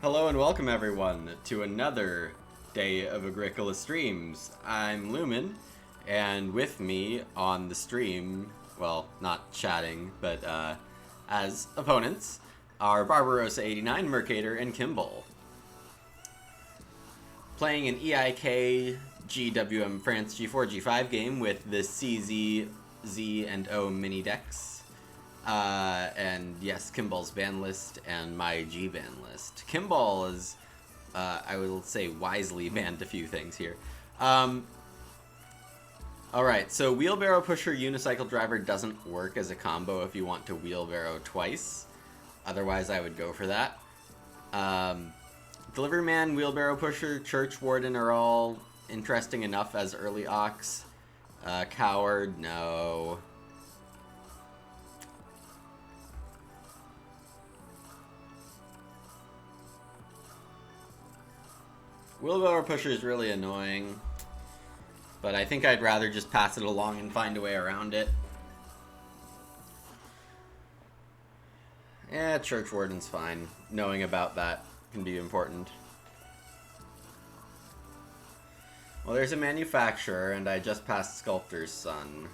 Hello and welcome everyone to another day of Agricola streams. I'm Lumin, and with me on the stream, well, not chatting, but as opponents, are Barbarossa89, Mercator, and Kimball. Playing an EIK GWM France G4 G5 game with the CZ, Z, and O mini decks. And yes, Kimball's ban list and my G ban list. Kimball is, I will say, wisely banned a few things here. Alright, so Wheelbarrow Pusher Unicycle Driver doesn't work as a combo if you want to wheelbarrow twice. Otherwise, I would go for that. Delivery Man, Wheelbarrow Pusher, Church Warden are all interesting enough as early Ox. Coward, no. Wheelbarrow Pusher is really annoying, but I think I'd rather just pass it along and find a way around it. Yeah, Church Warden's fine. Knowing about that can be important. Well, there's a Manufacturer, and I just passed Sculptor's Son.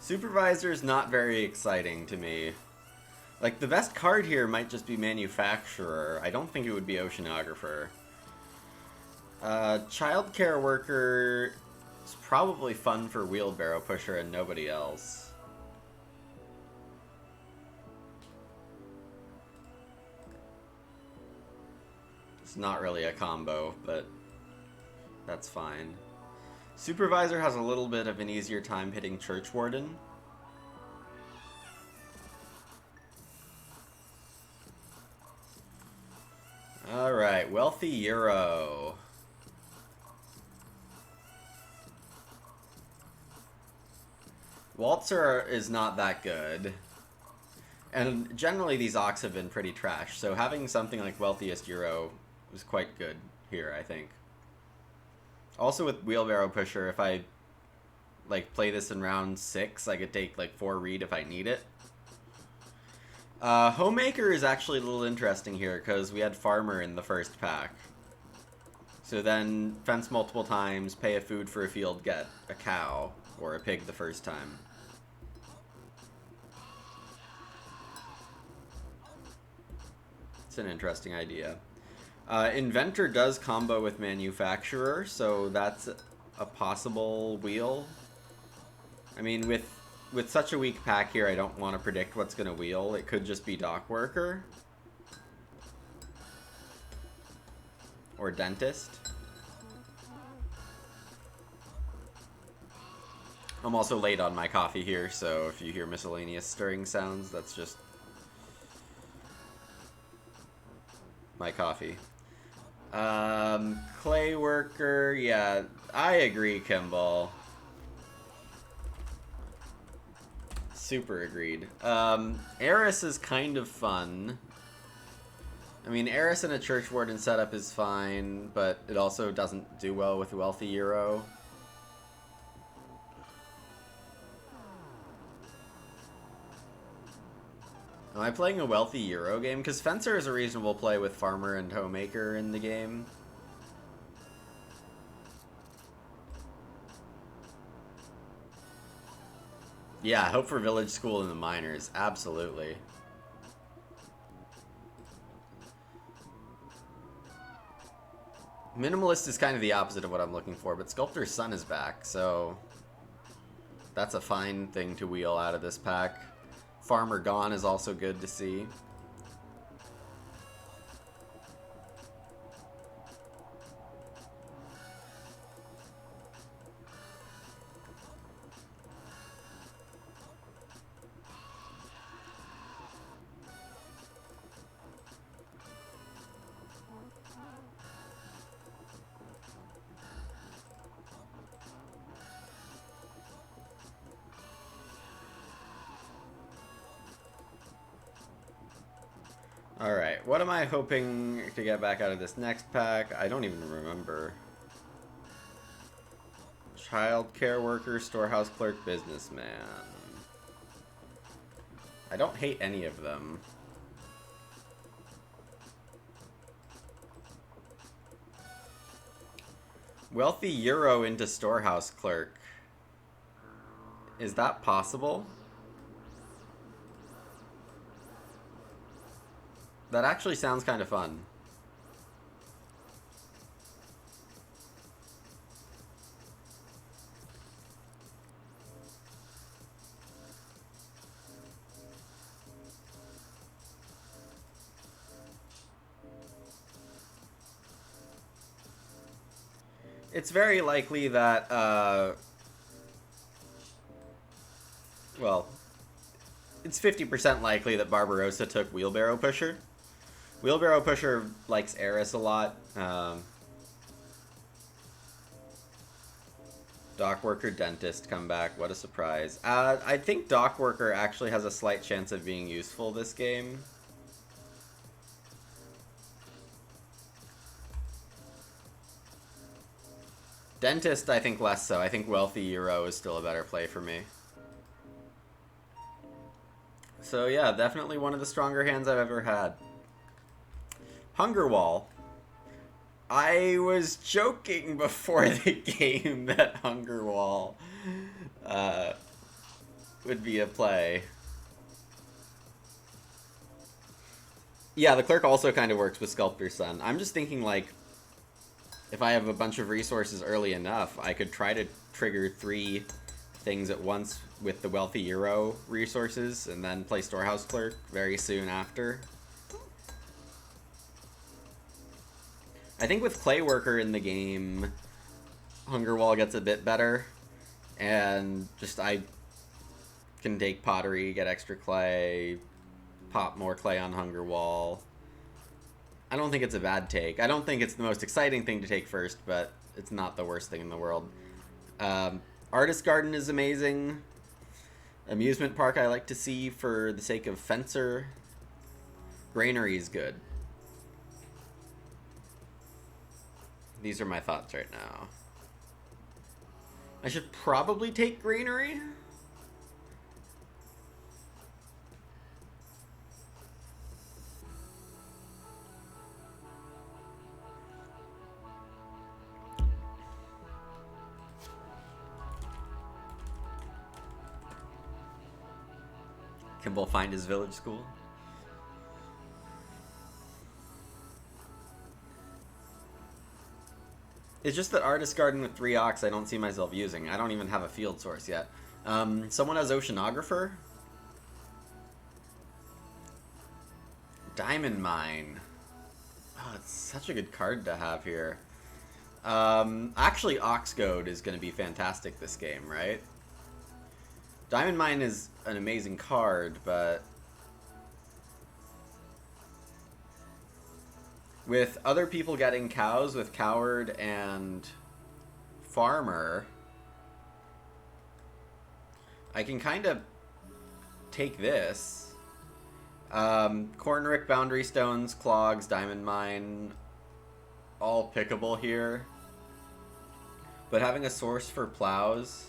Supervisor's not very exciting to me. Like, the best card here might just be Manufacturer. I don't think it would be Oceanographer. Childcare Worker is probably fun for Wheelbarrow Pusher and nobody else. It's not really a combo, but that's fine. Supervisor has a little bit of an easier time hitting Church Warden. Alright, Wealthy Euro. Waltzer is not that good. And generally these Ox have been pretty trash, so having something like Wealthiest Euro was quite good here, I think. Also with Wheelbarrow Pusher, if I like play this in round 6, I could take like 4 read if I need it. Homemaker is actually a little interesting here because we had Farmer in the first pack. So then fence multiple times, pay a food for a field, get a cow or a pig the first time. It's an interesting idea. Inventor does combo with Manufacturer, so that's a possible wheel. I mean, with such a weak pack here, I don't want to predict what's going to wheel. It could just be Dock Worker. Or Dentist. I'm also late on my coffee here, so if you hear miscellaneous stirring sounds, that's just my coffee. Clay Worker, yeah, I agree, Kimball. Super agreed. Eris is kind of fun. I mean, Eris in a Church Warden setup is fine, but it also doesn't do well with Wealthy Euro. Am I playing a Wealthy Euro game? Because Fencer is a reasonable play with Farmer and Homemaker in the game. Yeah, hope for Village School in the Miners. Absolutely. Minimalist is kind of the opposite of what I'm looking for, but Sculptor's Son is back, so that's a fine thing to wheel out of this pack. Farmer Gone is also good to see. Alright, what am I hoping to get back out of this next pack? I don't even remember. Child care worker, storehouse clerk, businessman. I don't hate any of them. Wealthy Euro into storehouse clerk. Is that possible? That actually sounds kind of fun. It's very likely that, well, it's 50% likely that Barbarossa took Wheelbarrow Pusher. Wheelbarrow Pusher likes Eris a lot. Dock Worker, Dentist come back. What a surprise. I think Dock Worker actually has a slight chance of being useful this game. Dentist, I think less so. I think Wealthy Euro is still a better play for me. So yeah, definitely one of the stronger hands I've ever had. Hunger Wall. I was joking before the game that Hunger Wall would be a play. Yeah, the clerk also kind of works with Sculptor's Son. I'm just thinking, like, if I have a bunch of resources early enough, I could try to trigger 3 things at once with the Wealthy Euro resources and then play Storehouse Clerk very soon after. I think with Clay Worker in the game, Hunger Wall gets a bit better, and just I can take Pottery, get extra clay, pop more clay on Hunger Wall. I don't think it's a bad take. I don't think it's the most exciting thing to take first, but it's not the worst thing in the world. Artist Garden is amazing. Amusement Park I like to see for the sake of Fencer. Granary is good. These are my thoughts right now. I should probably take Granary. Kimball find his village school. It's just that Artist Garden with 3 Ox I don't see myself using. I don't even have a field source yet. Someone has Oceanographer. Diamond Mine. Oh, it's such a good card to have here. Actually, Ox Goad is going to be fantastic this game, right? Diamond Mine is an amazing card, but with other people getting cows with Coward and Farmer, I can kind of take this. Cornrick, Boundary Stones, Clogs, Diamond Mine, all pickable here. But having a source for plows,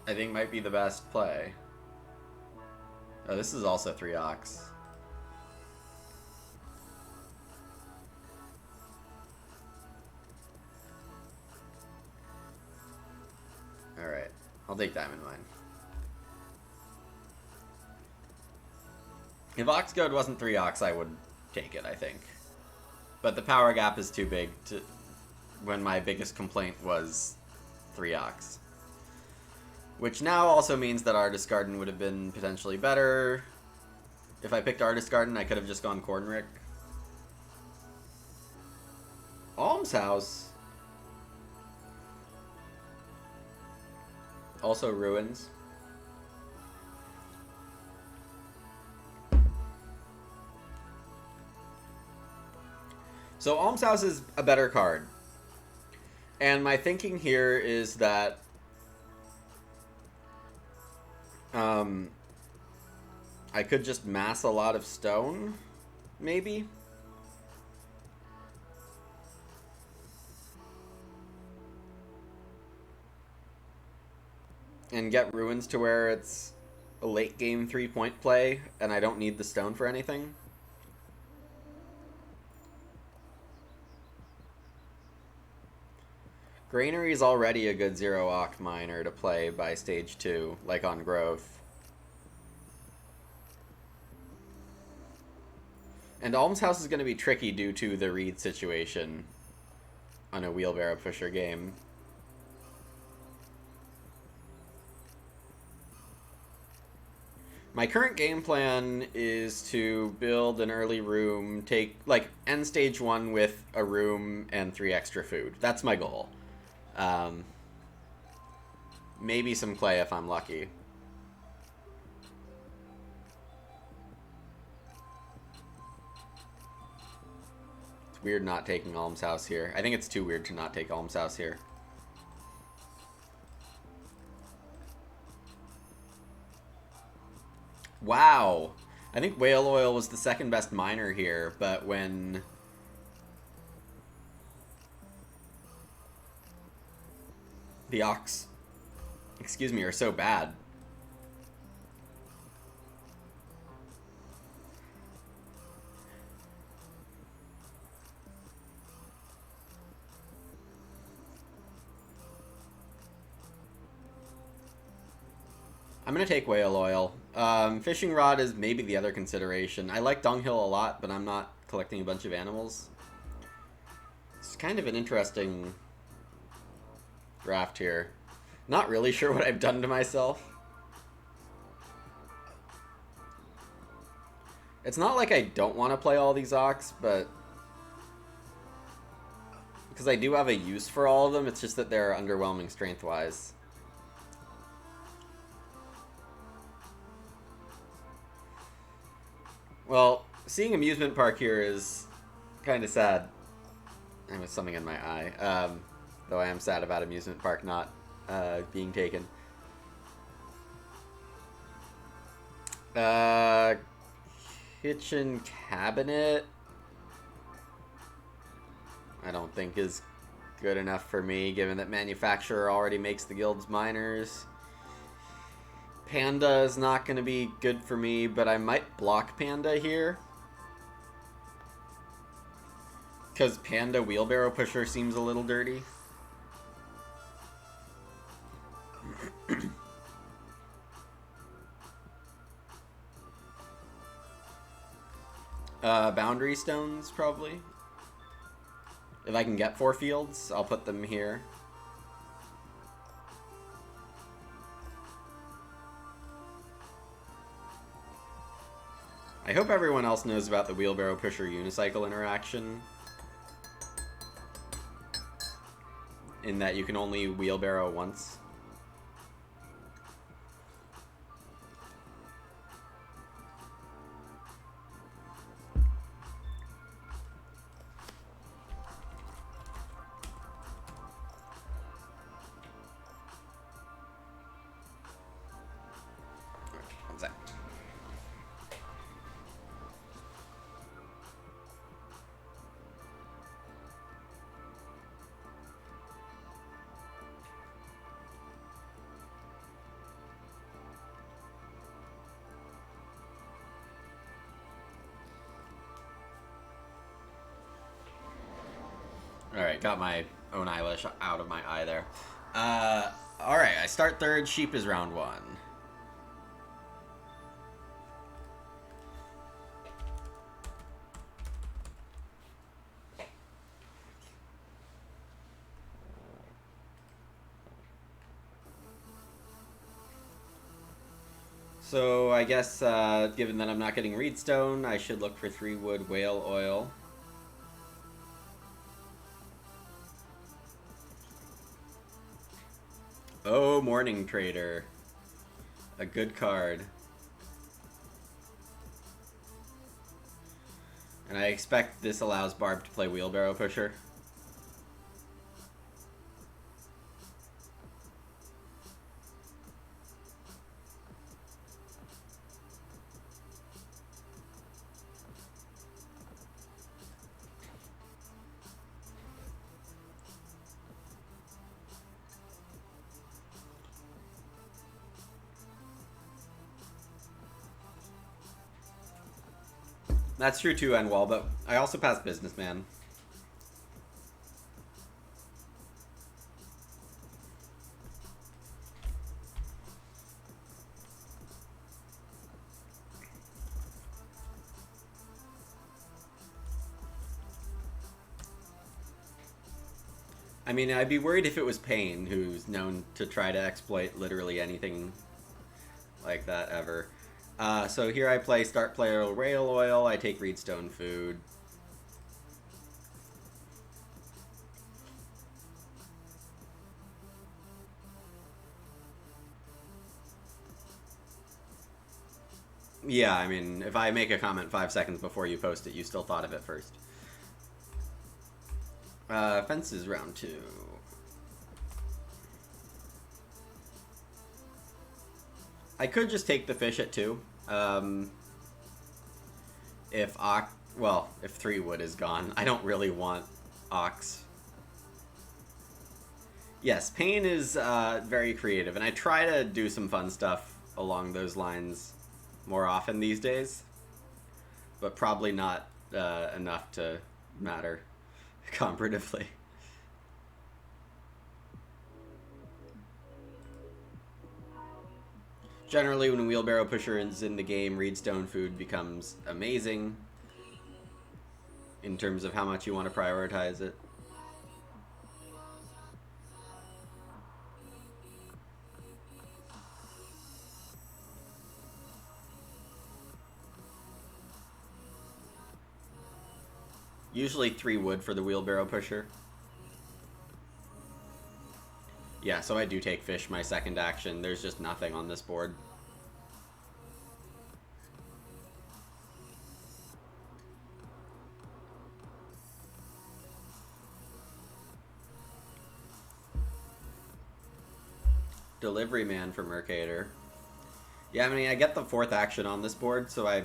I think might be the best play. Oh, this is also 3 Ox. Alright, I'll take Diamond Mine. If Ox Goad wasn't 3 Ox, I would take it, I think. But the power gap is too big to, when my biggest complaint was 3 Ox. Which now also means that Artist Garden would have been potentially better. If I picked Artist Garden, I could have just gone Cornrick. Almshouse. Also Ruins. So Almshouse is a better card. And my thinking here is that Um, I could just mass a lot of stone, maybe? And get ruins to where it's a late game 3-point play, and I don't need the stone for anything. Granary is already a good 0-oct miner to play by stage 2, like on growth. And Almshouse is going to be tricky due to the reed situation on a wheelbarrow pusher game. My current game plan is to build an early room, end stage 1 with a room and 3 extra food. That's my goal. Maybe some clay if I'm lucky. It's weird not taking Almshouse here. I think it's too weird to not take Almshouse here. Wow. I think whale oil was the second best miner here, but when the ox, are so bad. I'm going to take whale oil. Fishing rod is maybe the other consideration. I like dunghill a lot, but I'm not collecting a bunch of animals. It's kind of an interesting draft here. Not really sure what I've done to myself. It's not like I don't want to play all these ox, but because I do have a use for all of them, it's just that they're underwhelming strength-wise. Well, seeing amusement park here is kind of sad. I have something in my eye. Though I am sad about amusement park not being taken. Kitchen cabinet, I don't think is good enough for me, given that manufacturer already makes the guild's miners. Panda is not going to be good for me, but I might block Panda here. Because Panda wheelbarrow pusher seems a little dirty. Boundary stones, probably. If I can get 4 fields, I'll put them here. I hope everyone else knows about the wheelbarrow pusher unicycle interaction. In that you can only wheelbarrow once. One sec. Alright, got my own eyelash out of my eye there. Alright, I start third, sheep is round 1. So I guess, given that I'm not getting reedstone, I should look for 3 wood whale oil. Oh, Morning Trader. A good card. And I expect this allows Barb to play wheelbarrow pusher. That's true too, Enwall, but I also passed Businessman. I mean, I'd be worried if it was Payne, who's known to try to exploit literally anything like that ever. So here I play start player rail oil, I take reedstone food. Yeah, I mean, if I make a comment 5 seconds before you post it, you still thought of it first. Fences round 2. I could just take the fish at 2. If if 3 wood is gone, I don't really want ox. Yes, Payne is very creative, and I try to do some fun stuff along those lines more often these days, but probably not enough to matter comparatively. Generally, when Wheelbarrow Pusher is in the game, reedstone food becomes amazing in terms of how much you want to prioritize it. Usually 3 wood for the Wheelbarrow Pusher. Yeah, so I do take fish my second action. There's just nothing on this board. Delivery man for Mercator. Yeah, I mean, I get the 4th action on this board, so I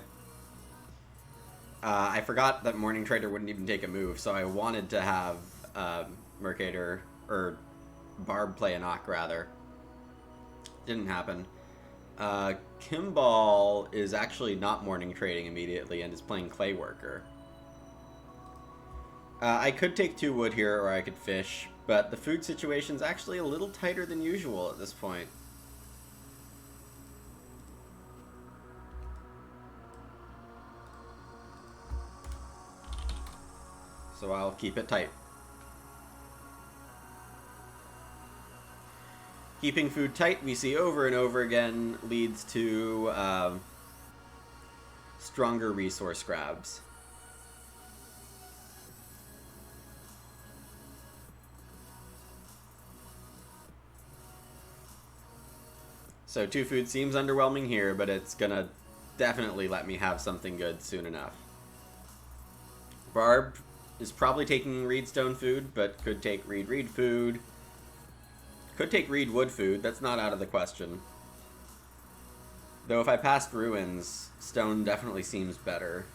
forgot that Morning Trader wouldn't even take a move, so I wanted to have Mercator, or Barb play an Ock, rather. Didn't happen. Kimball is actually not Morning Trading immediately and is playing Clay Worker. I could take 2 wood here, or I could fish, but the food situation's actually a little tighter than usual at this point. So I'll keep it tight. Keeping food tight, we see over and over again, leads to stronger resource grabs. So 2 food seems underwhelming here, but it's gonna definitely let me have something good soon enough. Barb is probably taking reedstone food, but could take reed food. Could take reed wood food, that's not out of the question. Though if I passed ruins, stone definitely seems better.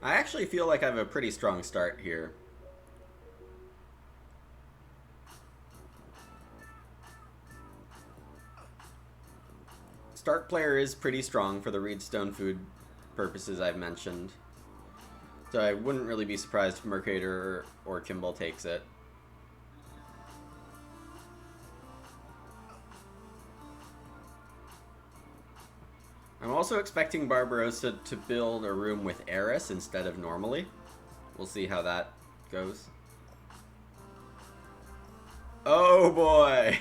I actually feel like I have a pretty strong start here. Start player is pretty strong for the reedstone food purposes I've mentioned. So I wouldn't really be surprised if Mercator or Kimball takes it. I'm also expecting Barbarossa to build a room with Eris instead of normally. We'll see how that goes. Oh boy!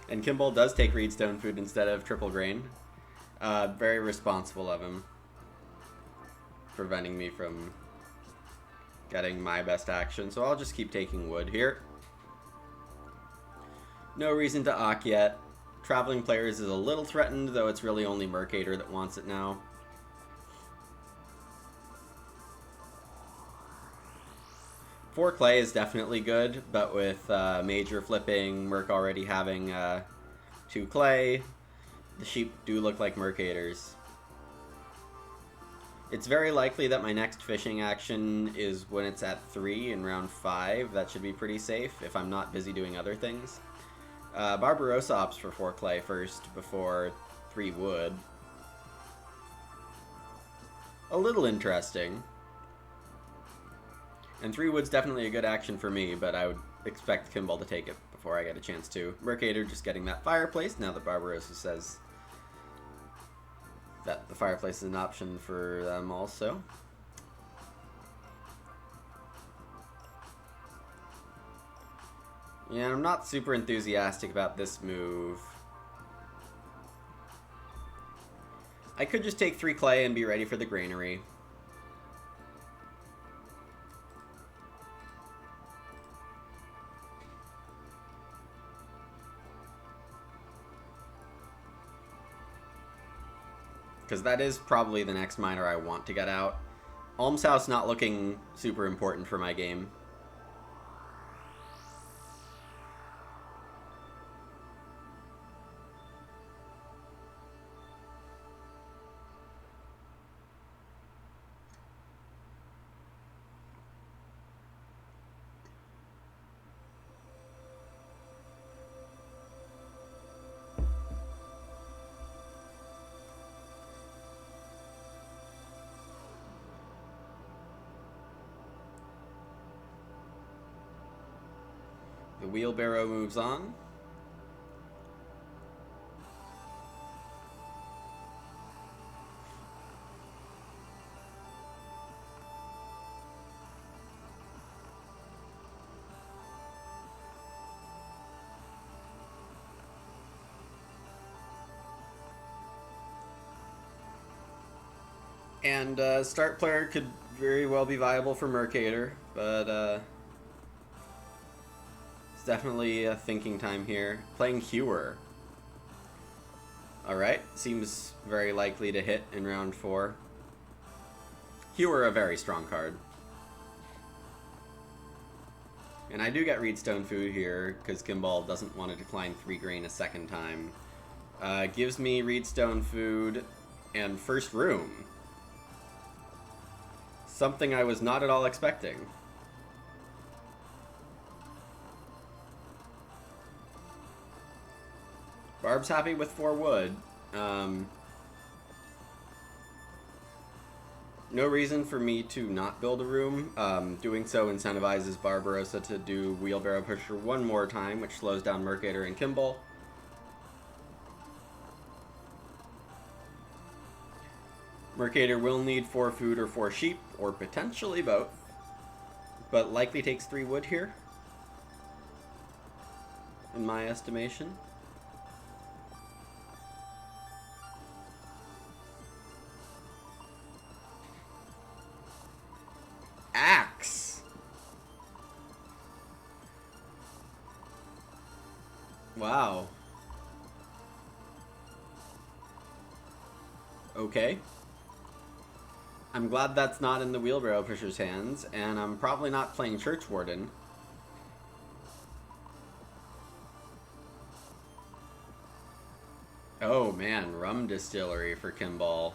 And Kimball does take reedstone food instead of triple grain. Very responsible of him. Preventing me from getting my best action. So I'll just keep taking wood here. No reason to Ock yet. Traveling Players is a little threatened, though it's really only Mercator that wants it now. 4 clay is definitely good, but with Major flipping, Merc already having 2 clay, the sheep do look like Mercators. It's very likely that my next fishing action is when it's at 3 in round 5. That should be pretty safe if I'm not busy doing other things. Barbarossa opts for 4 clay first before 3 wood. A little interesting. And 3 wood's definitely a good action for me, but I would expect Kimball to take it before I get a chance to. Mercator just getting that fireplace now that Barbarossa says that the fireplace is an option for them also. Yeah, I'm not super enthusiastic about this move. I could just take 3 clay and be ready for the granary. Because that is probably the next miner I want to get out. Almshouse not looking super important for my game. The wheelbarrow moves on. And start player could very well be viable for Mercator, but it's definitely a thinking time here. Playing Hewer. Alright, seems very likely to hit in round 4. Hewer, a very strong card. And I do get Reedstone food here, because Kimball doesn't want to decline 3 grain a second time. Gives me Reedstone food and first room. Something I was not at all expecting. Barb's happy with 4 wood. No reason for me to not build a room. Doing so incentivizes Barbarossa to do Wheelbarrow Pusher one more time, which slows down Mercator and Kimball. Mercator will need 4 food or 4 sheep, or potentially both, but likely takes 3 wood here, in my estimation. Axe! Wow. Okay. I'm glad that's not in the Wheelbarrow Pusher's hands, and I'm probably not playing Churchwarden. Oh man, rum distillery for Kimball.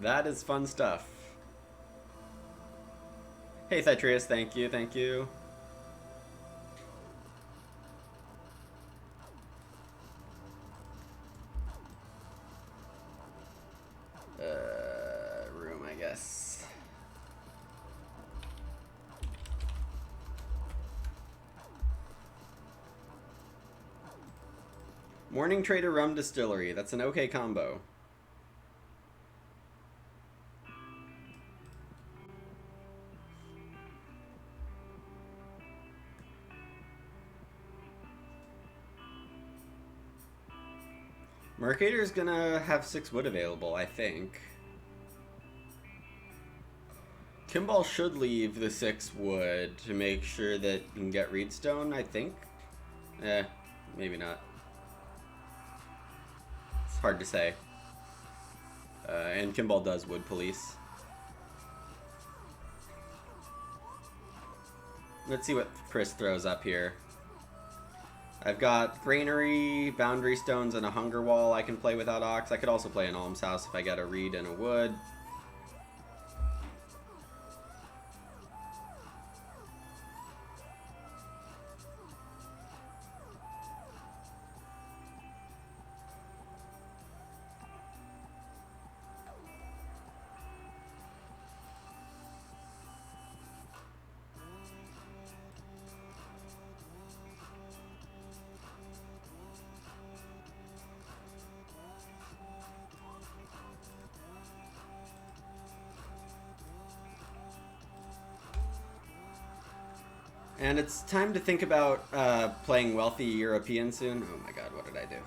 That is fun stuff. Hey Thetrius, thank you, thank you. Room, I guess. Morning Trader Rum Distillery, that's an okay combo. Mercator's gonna have 6 wood available, I think. Kimball should leave the 6 wood to make sure that he can get Reedstone, I think. Maybe not. hard to say. And Kimball does wood police. Let's see what Chris throws up here. I've got granary, boundary stones, and a hunger wall I can play without ox. I could also play an almshouse if I get a reed and a wood. And it's time to think about playing wealthy European soon. Oh my god, what did I do?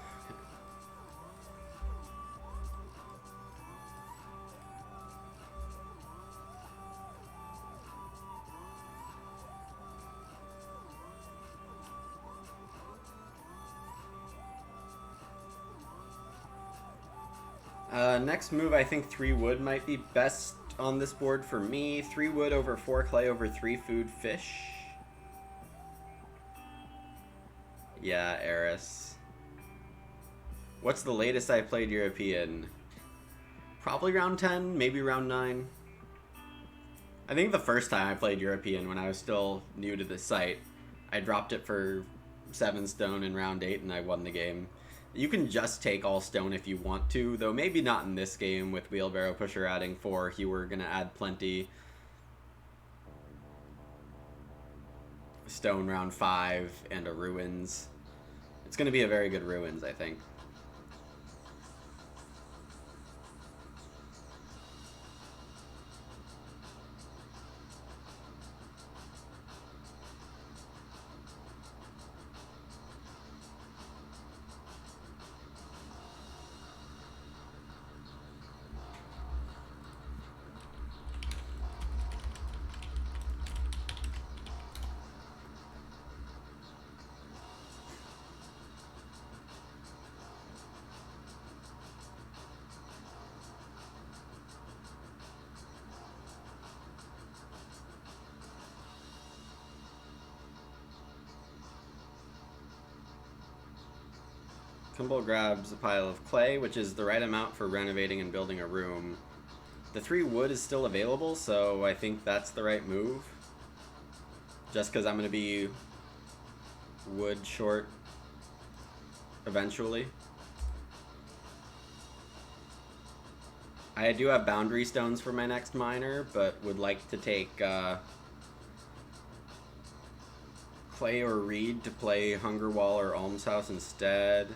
Next move, I think 3 wood might be best on this board for me. 3 wood over 4 clay over 3 food fish. Yeah, Eris. What's the latest I played European? Probably round 10, maybe round 9. I think the first time I played European, when I was still new to the site, I dropped it for 7 stone in round 8 and I won the game. You can just take all stone if you want to, though maybe not in this game with Wheelbarrow Pusher adding 4. You were going to add plenty. Stone round 5 and a ruins. It's going to be a very good ruins, I think. Kimball grabs a pile of clay, which is the right amount for renovating and building a room. The 3 wood is still available, so I think that's the right move. Just because I'm going to be wood short eventually. I do have boundary stones for my next miner, but would like to take clay or reed to play hunger wall or almshouse instead.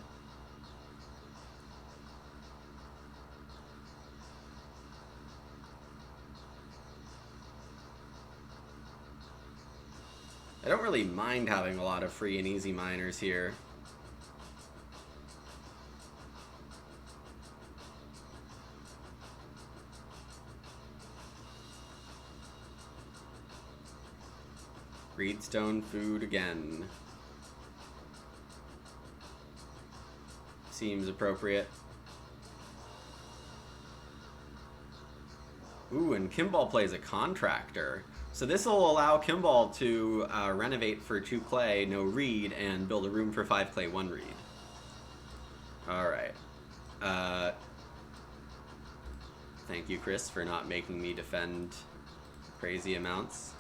I don't really mind having a lot of free and easy miners here. Reedstone food again. Seems appropriate. Ooh, and Kimball plays a contractor. So this will allow Kimball to renovate for 2 clay, no reed, and build a room for 5 clay, 1 reed. Alright. Thank you, Chris, for not making me defend crazy amounts.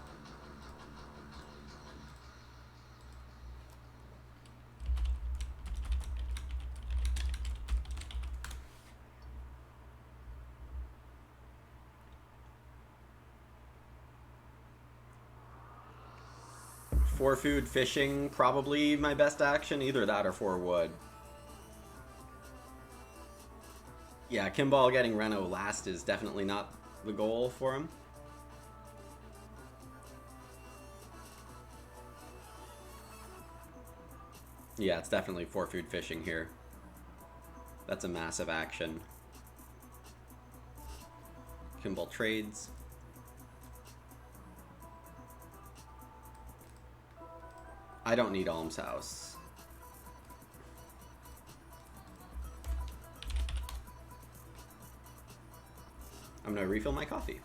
For food, fishing, probably my best action. Either that or 4 wood. Yeah, Kimball getting Reno last is definitely not the goal for him. Yeah, it's definitely 4 food fishing here. That's a massive action. Kimball trades. I don't need almshouse. I'm gonna refill my coffee.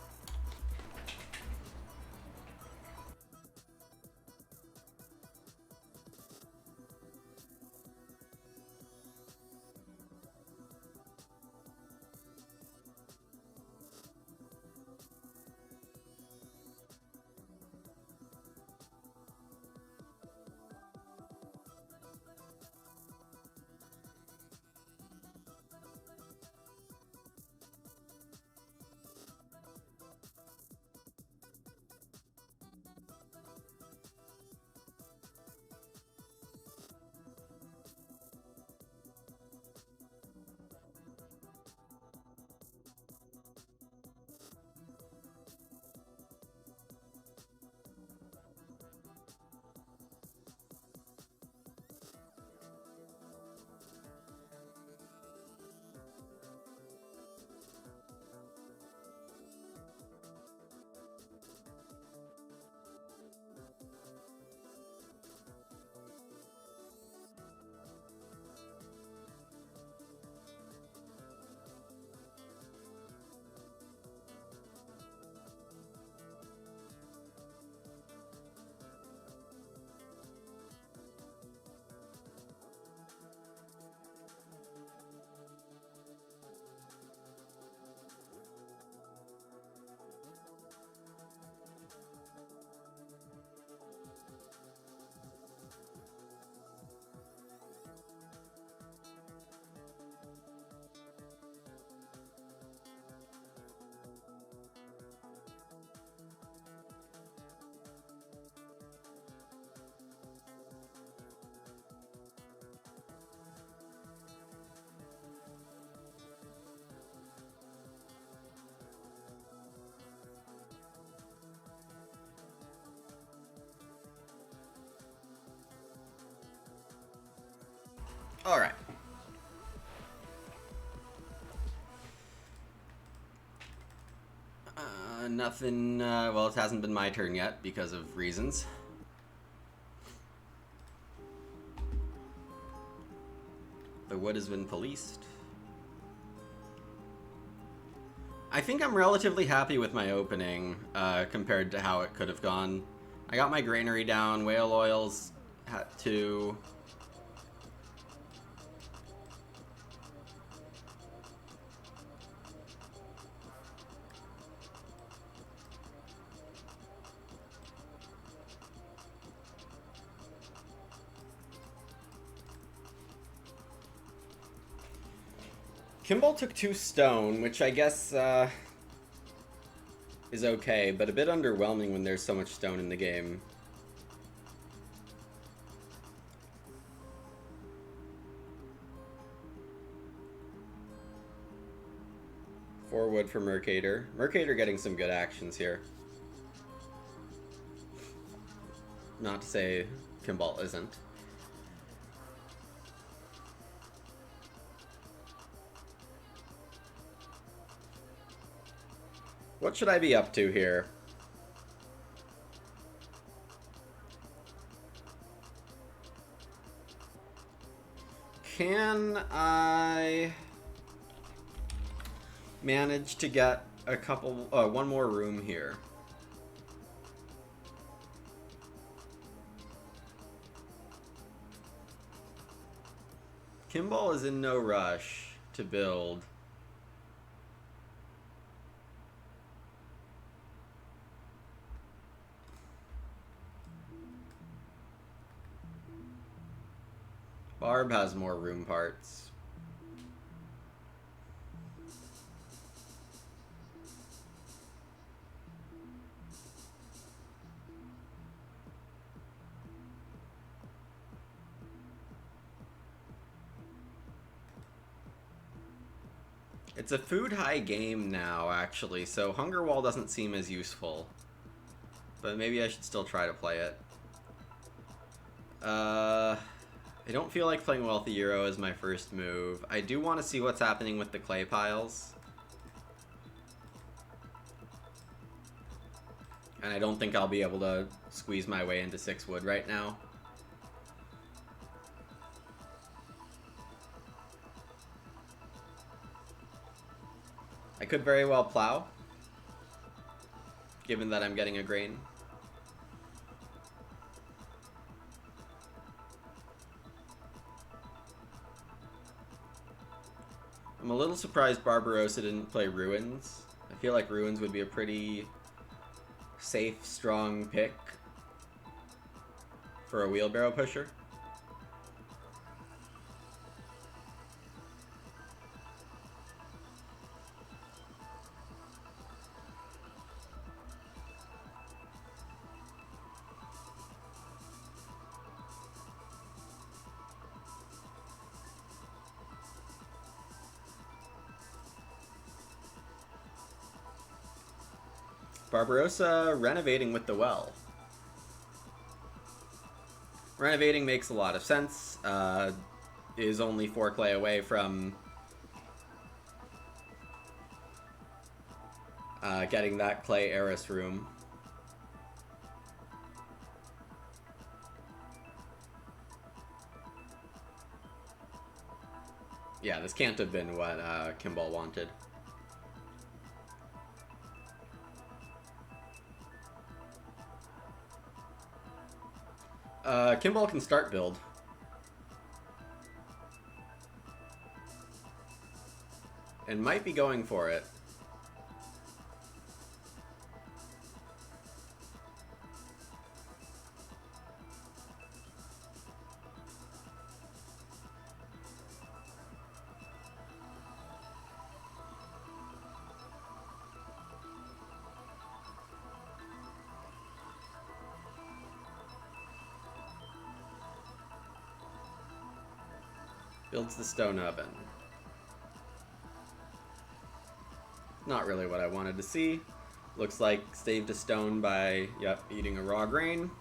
All right. Nothing. Well, it hasn't been my turn yet because of reasons. The wood has been policed. I think I'm relatively happy with my opening compared to how it could have gone. I got my granary down. Whale oils had to. Kimball took 2 stone, which I guess is okay, but a bit underwhelming when there's so much stone in the game. Four wood for Mercator. Mercator getting some good actions here. Not to say Kimball isn't. What should I be up to here? Can I manage to get a couple, one more room here? Kimball is in no rush to build. Barb has more room parts. It's a food high game now, actually, so Hunger Wall doesn't seem as useful. But maybe I should still try to play it. I don't feel like playing Wealthy Euro as my first move. I do want to see what's happening with the clay piles. And I don't think I'll be able to squeeze my way into 6 wood right now. I could very well plow, given that I'm getting a grain. I'm a little surprised Barbarossa didn't play Ruins. I feel like Ruins would be a pretty safe, strong pick for a wheelbarrow pusher. Barbarossa renovating with the well. Renovating makes a lot of sense. Is only 4 clay away from getting that clay heiress room. Yeah, this can't have been what Kimball wanted. Kimball can start build. And might be going for it. Builds the stone oven. Not really what I wanted to see. Looks like saved a stone by, yep, eating a raw grain.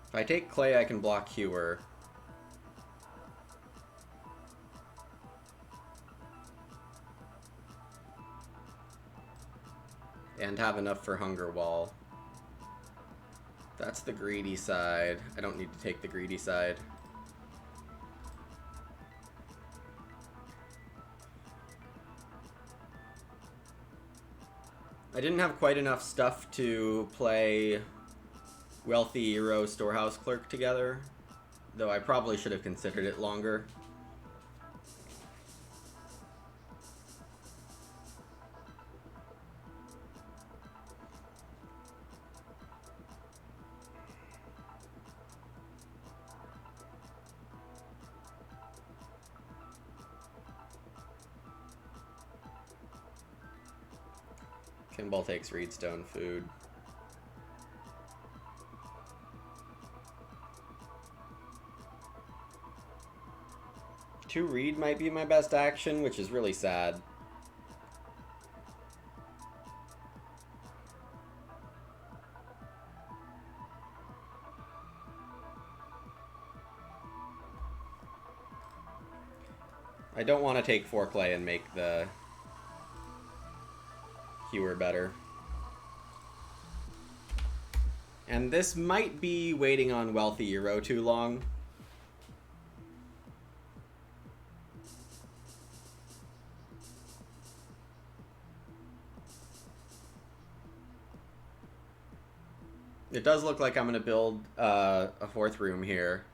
If I take clay, I can block Hewer. And have enough for Hunger Wall. That's the greedy side. I don't need to take the greedy side. I didn't have quite enough stuff to play Wealthy Hero Storehouse Clerk together, though I probably should have considered it longer. Kimball takes Reedstone food. Two Reed might be my best action, which is really sad. I don't want to take 4 clay and make the Hewer better. And this might be waiting on Wealthy Hero too long. It does look like I'm going to build a 4th room here.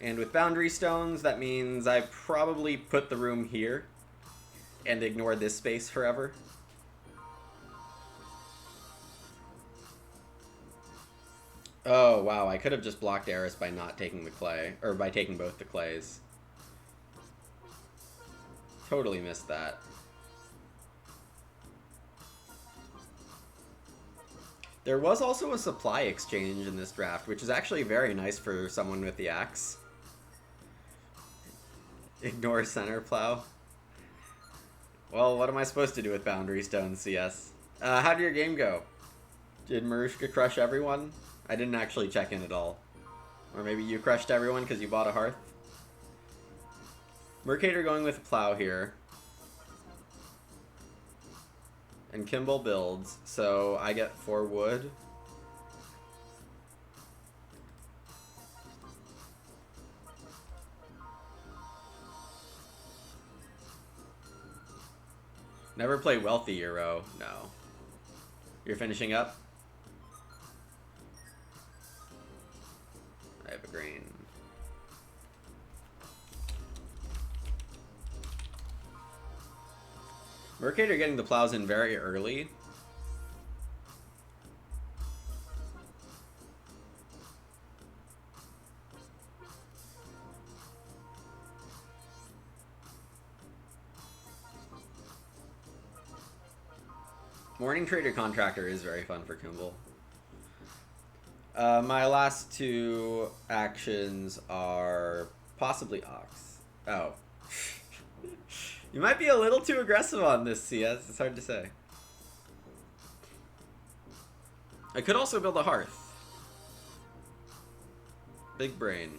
And with boundary stones, that means I probably put the room here and ignore this space forever. Oh, wow, I could have just blocked Eris by not taking the clay, or by taking both the clays. Totally missed that. There was also a supply exchange in this draft, which is actually very nice for someone with the axe. Ignore center plow. Well, what am I supposed to do with boundary stones, CS? How did your game go? Did Marushka crush everyone? I didn't actually check in at all. Or maybe you crushed everyone because you bought a hearth? Mercator going with a plow here. And Kimball builds, so I get 4 wood. Never play Wealthy Euro. No. You're finishing up? I have a grain. Mercator getting the plows in very early. Morning Trader Contractor is very fun for Kimball. My last 2 actions are possibly Ox. Oh. You might be a little too aggressive on this, CS. It's hard to say. I could also build a hearth. Big brain.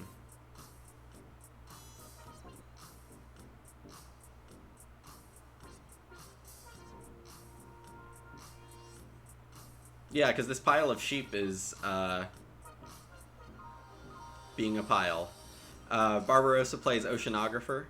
Yeah, because this pile of sheep is being a pile. Barbarossa plays Oceanographer.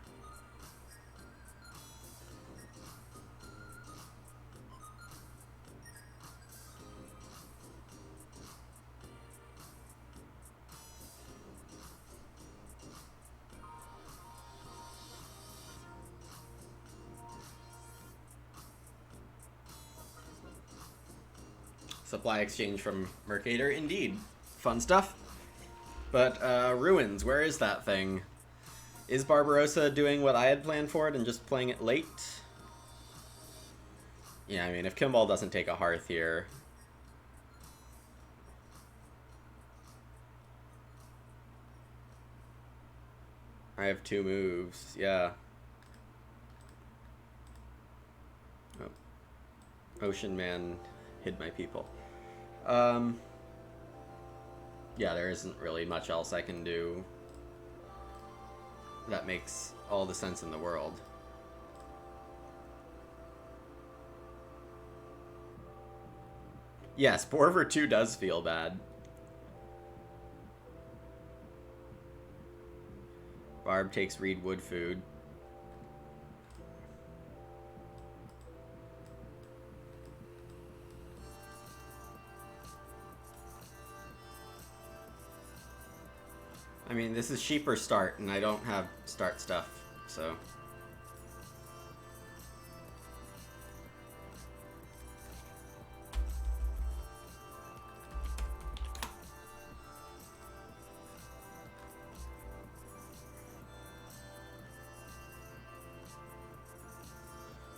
Supply exchange from Mercator, indeed. Fun stuff. But, Ruins, where is that thing? Is Barbarossa doing what I had planned for it and just playing it late? Yeah, I mean, if Kimball doesn't take a hearth here... I have 2 moves, yeah. Oh. Ocean Man hid my people. Yeah, there isn't really much else I can do that makes all the sense in the world. Yes, Borver 2 does feel bad. Barb takes Reed wood food. I mean, this is sheep or start, and I don't have start stuff, so...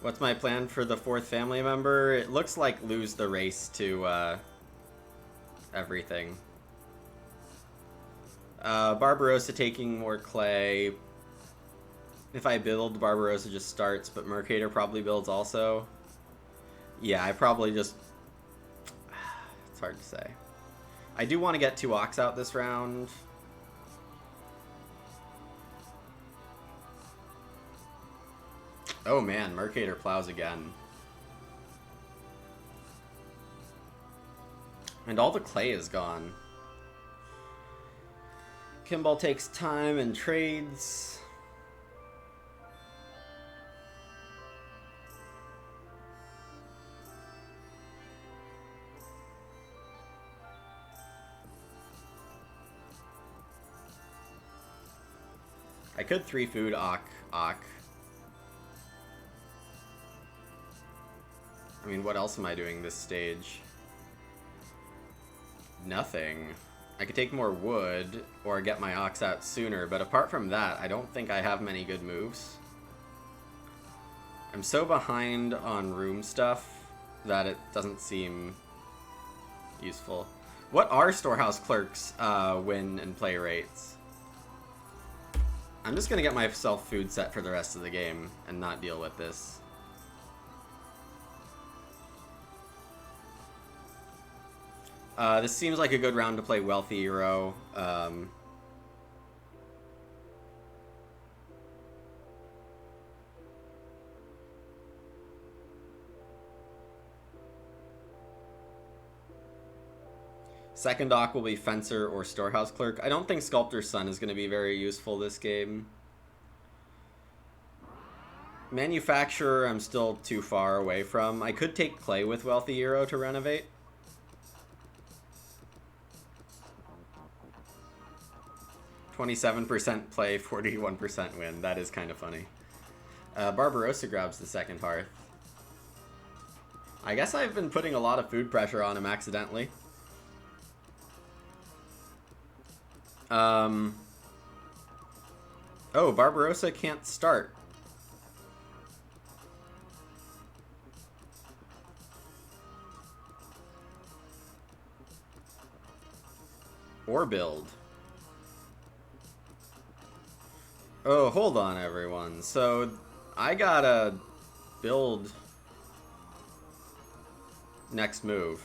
What's my plan for the 4th family member? It looks like lose the race to, everything. Barbarossa taking more clay. If I build, Barbarossa just starts, but Mercator probably builds also. Yeah, I probably just... It's hard to say. I do want to get 2 Ox out this round. Oh man, Mercator plows again. And all the clay is gone. Kimball takes time and trades. I could 3 food Ock. I mean, what else am I doing this stage? Nothing. I could take more wood or get my Ox out sooner, but apart from that, I don't think I have many good moves. I'm so behind on room stuff that it doesn't seem useful. What are Storehouse Clerk's win and play rates? I'm just gonna get myself food set for the rest of the game and not deal with this. This seems like a good round to play Wealthy Hero. Second dock will be Fencer or Storehouse Clerk. I don't think Sculptor's Son is going to be very useful this game. Manufacturer, I'm still too far away from. I could take Clay with Wealthy Hero to renovate. "27% play, 41% win." That is kind of funny. Barbarossa grabs the second hearth. I guess I've been putting a lot of food pressure on him accidentally. Oh, Barbarossa can't start. Or build. Oh, hold on, everyone. So, I gotta build next move.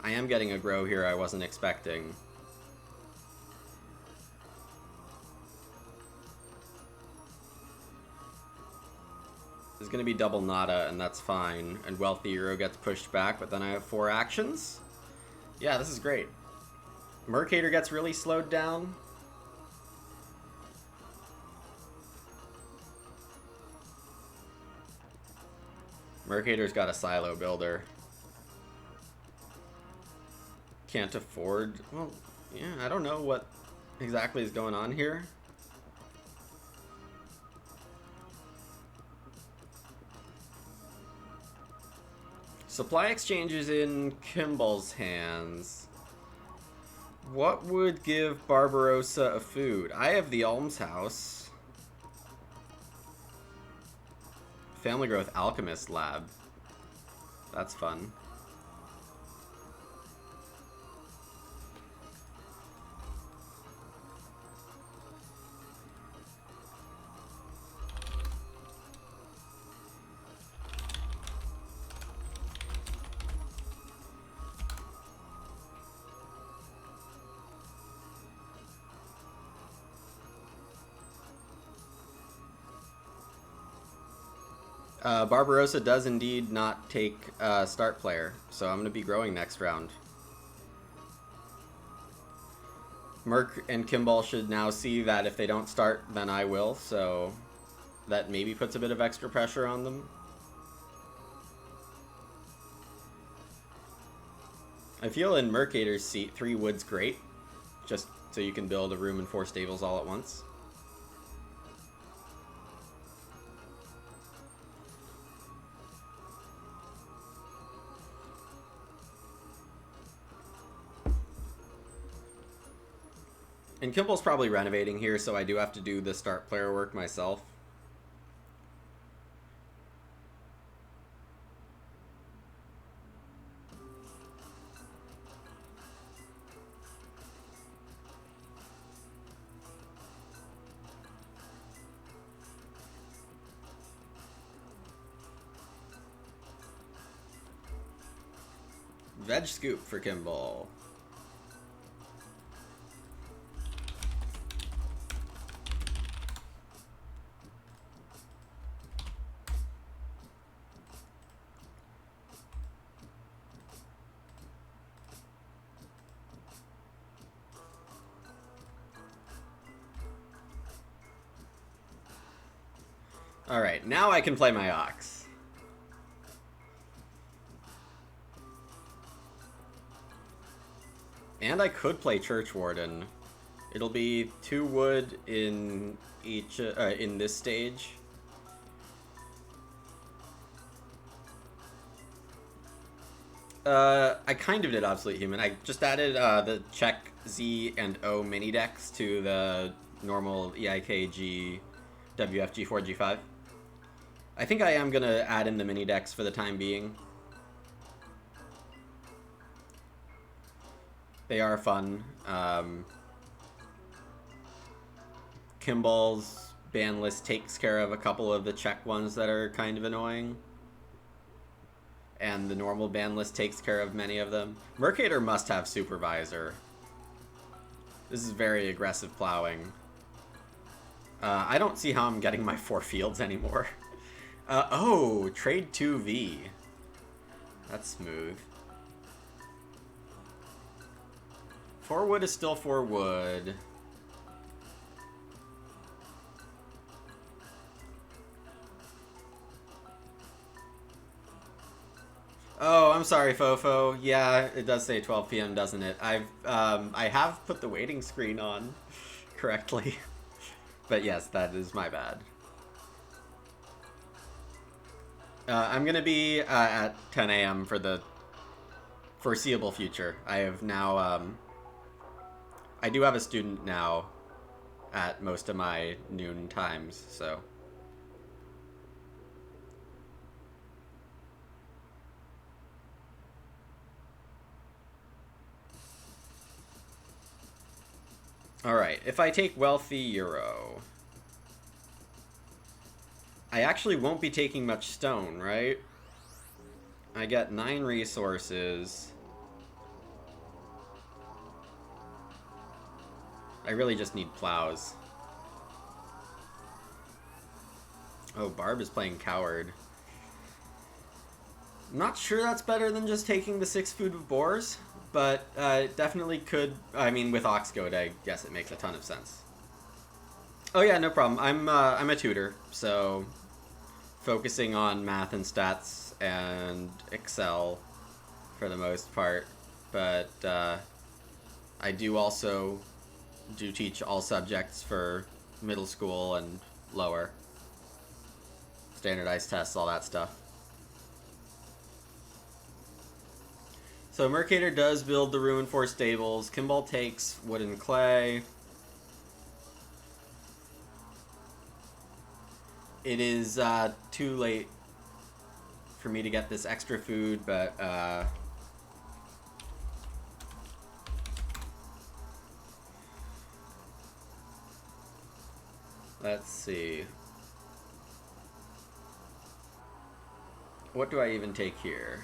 I am getting a grow here I wasn't expecting. There's gonna be double nada, and that's fine. And Wealthy Hero gets pushed back, but then I have 4 actions? Yeah, this is great. Mercator gets really slowed down. Mercator's got a silo builder. Can't afford... Well, yeah, I don't know what exactly is going on here. Supply exchange is in Kimball's hands. What would give Barbarossa a food? I have the Almshouse. Family Growth Alchemist Lab. That's fun. Barbarossa does indeed not take start player, so I'm going to be growing next round. Merc and Kimball should now see that if they don't start, then I will, so that maybe puts a bit of extra pressure on them. I feel in Mercator's seat, 3 wood's great, just so you can build a room and 4 stables all at once. And Kimball's probably renovating here, so I do have to do the start player work myself. Veg scoop for Kimball. Alright, now I can play my Ox. And I could play Church Warden. It'll be 2 wood in each in this stage. I kind of did Obsolete Human. I just added the check Z and O mini decks to the normal EIKG WFG 4G5. I think I am gonna add in the mini decks for the time being. They are fun. Kimball's ban list takes care of a couple of the check ones that are kind of annoying. and the normal ban list takes care of many of them. Mercator must have Supervisor. This is very aggressive plowing. I don't see how I'm getting my 4 fields anymore. Oh, trade 2V. That's smooth. 4 wood is still 4 wood. Oh, I'm sorry, Fofo. Yeah, it does say 12 p.m., doesn't it? I have put the waiting screen on correctly. But yes, that is my bad. I'm gonna be at 10 a.m. for the foreseeable future. I have now, I do have a student now at most of my noon times, so. Alright, if I take Wealthy Euro, I actually won't be taking much stone, right? I get 9 resources. I really just need plows. Oh, Barb is playing Coward. I'm not sure that's better than just taking the 6 food of boars, but it definitely could. I mean, with Ox Goad, I guess it makes a ton of sense. Oh yeah, no problem. I'm a tutor, so focusing on math and stats and Excel for the most part, but I do also teach all subjects for middle school and lower. Standardized tests, all that stuff. So Mercator does build the Ruin 4 stables. Kimball takes wood and clay. It is too late for me to get this extra food, but let's see. What do I even take here?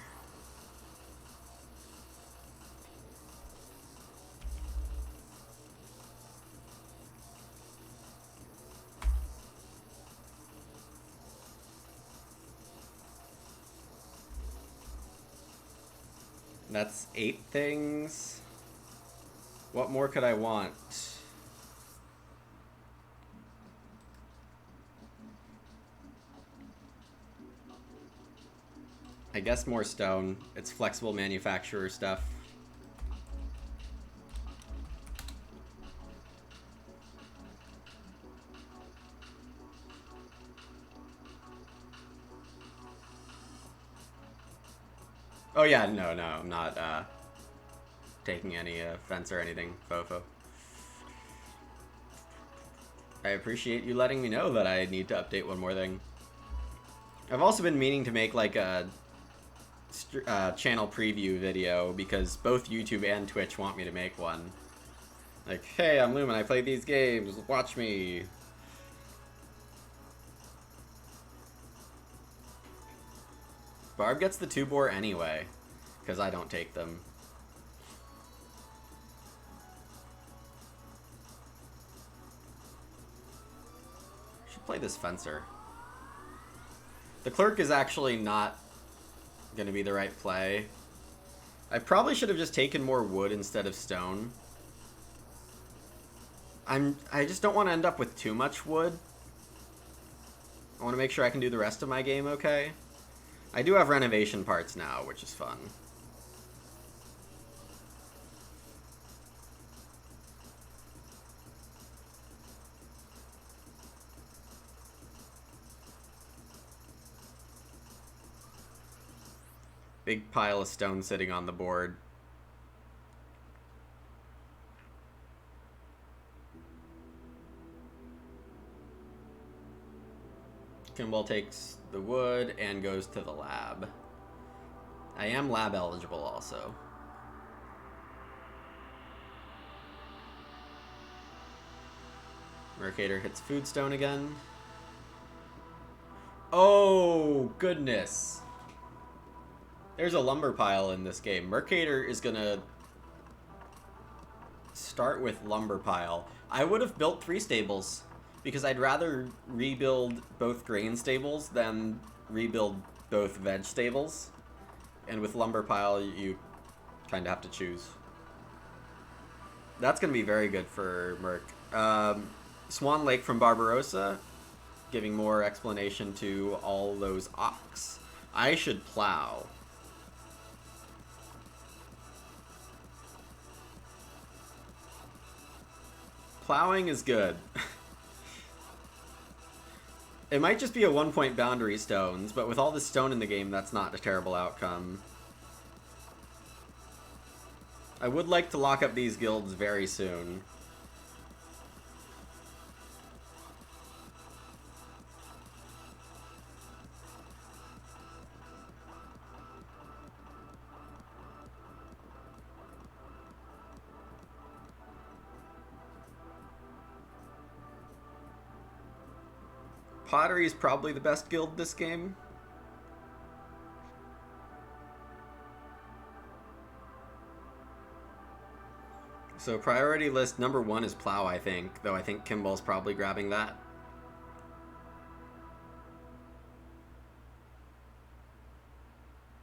That's 8 things. What more could I want? I guess more stone. It's flexible manufacturer stuff. Oh yeah, no, I'm not taking any offense or anything, Fofo. I appreciate you letting me know that I need to update one more thing. I've also been meaning to make like a channel preview video because both YouTube and Twitch want me to make one. Like, hey, I'm Lumin, I play these games, watch me. Barb gets the 2-bore anyway, because I don't take them. I should play this fencer. The clerk is actually not going to be the right play. I probably should have just taken more wood instead of stone. I just don't want to end up with too much wood. I want to make sure I can do the rest of my game okay. I do have renovation parts now, which is fun. Big pile of stone sitting on the board. Kimball takes the wood and goes to the lab. I am lab eligible also. Mercator hits Foodstone again. Oh, goodness. There's a lumber pile in this game. Mercator is gonna start with lumber pile. I would have built 3 stables because I'd rather rebuild both grain stables than rebuild both veg stables. And with lumber pile, you kind of have to choose. That's going to be very good for Merc. Swan Lake from Barbarossa, giving more explanation to all those ox. I should plow. Plowing is good. It might just be a 1-point boundary stones, but with all the stone in the game, that's not a terrible outcome. I would like to lock up these guilds very soon. Pottery is probably the best guild this game. So priority list number 1 is plow, I think. Though I think Kimball's probably grabbing that.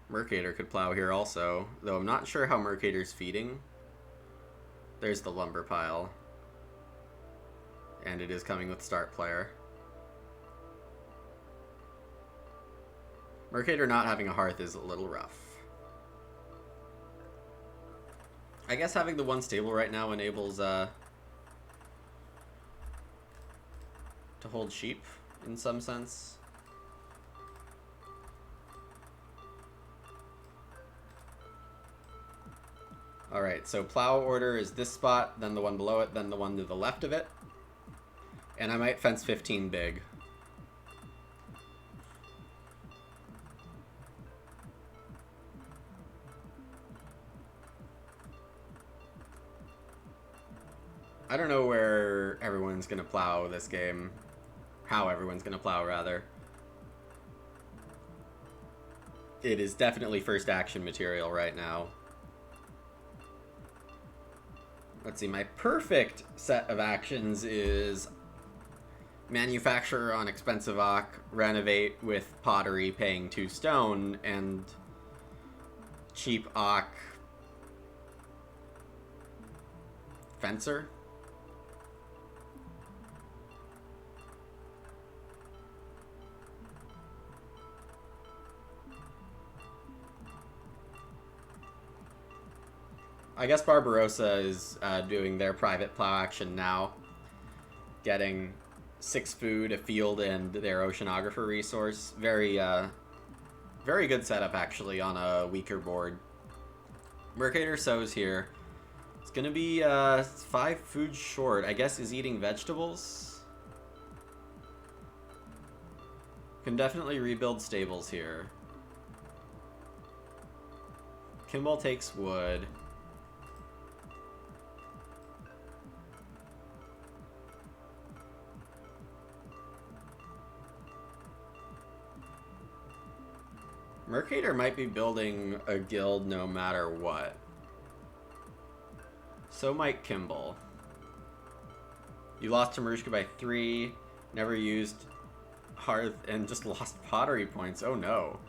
Mercator could plow here also. Though I'm not sure how Mercator's feeding. There's the lumber pile. And it is coming with start player. Mercator not having a hearth is a little rough. I guess having the 1 stable right now enables to hold sheep in some sense. Alright, so plow order is this spot, then the one below it, then the one to the left of it. And I might fence 15 big. I don't know where everyone's gonna plow this game. How everyone's gonna plow, rather. It is definitely first action material right now. Let's see, my perfect set of actions is manufacture on expensive ock, renovate with pottery paying 2 stone, and cheap ock fencer. I guess Barbarossa is doing their private plow action now, getting 6 food, a field, and their oceanographer resource. Very good setup, actually, on a weaker board. Mercator sows here. It's going to be 5 food short. I guess is eating vegetables. Can definitely rebuild stables here. Kimball takes wood. Mercator might be building a guild no matter what. So might Kimball. You lost to Marushka by 3, never used hearth, and just lost pottery points. Oh no.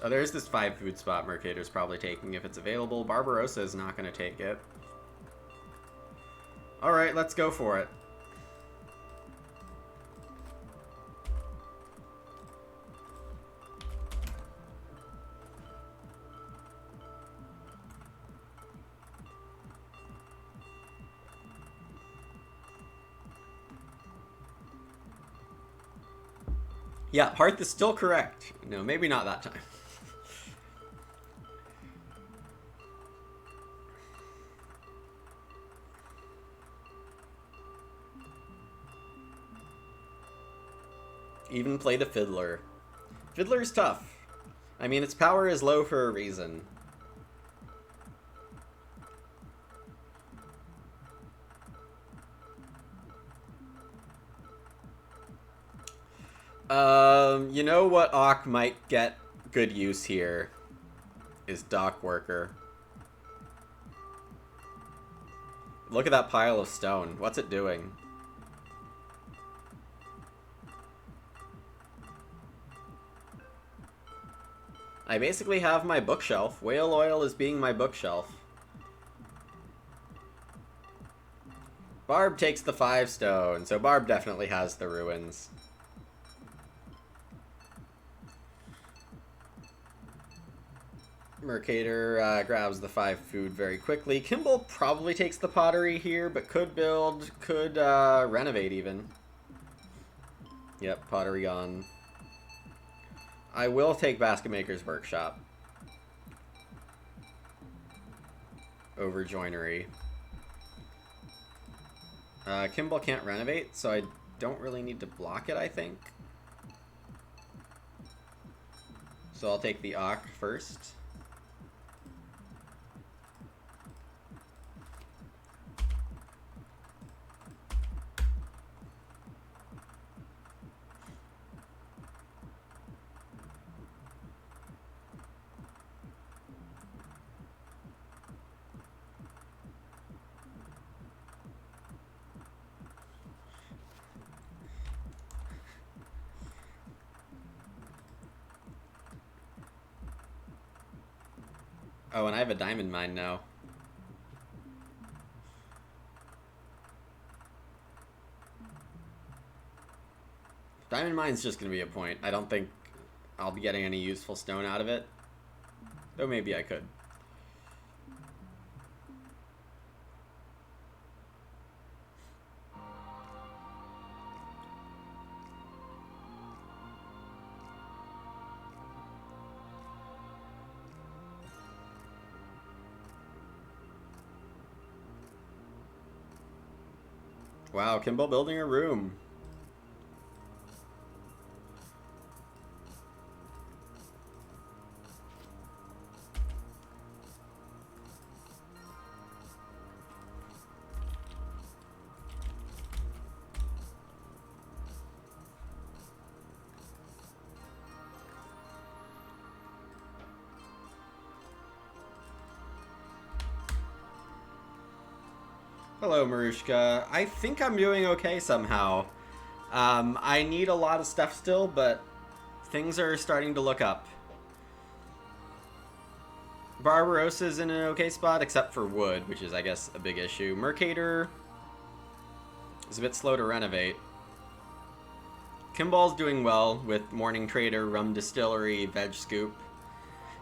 Oh, there's this 5 food spot Mercator's probably taking if it's available. Barbarossa is not going to take it. Alright, let's go for it. Yeah, hearth is still correct. No, maybe not that time. Even play the Fiddler. Fiddler's tough. I mean, its power is low for a reason. You know what Ock might get good use here is Dock Worker. Look at that pile of stone. What's it doing? I basically have my bookshelf. Whale oil is being my bookshelf. Barb takes the 5 stone, so Barb definitely has the ruins. Mercator grabs the 5 food very quickly. Kimball probably takes the pottery here, but could build, could renovate even. Yep, pottery gone. I will take Basket Maker's Workshop over Joinery. Kimball can't renovate, so I don't really need to block it, I think. So I'll take the Ock first. Oh, and I have a diamond mine now. Diamond mine's just going to be a point. I don't think I'll be getting any useful stone out of it. Though maybe I could. Wow, Kimball building a room. Hello, Marushka. I think I'm doing okay somehow. I need a lot of stuff still, but things are starting to look up. Barbarossa's in an okay spot, except for wood, which is, I guess, a big issue. Mercator is a bit slow to renovate. Kimball's doing well with Morning Trader, Rum Distillery, Veg Scoop.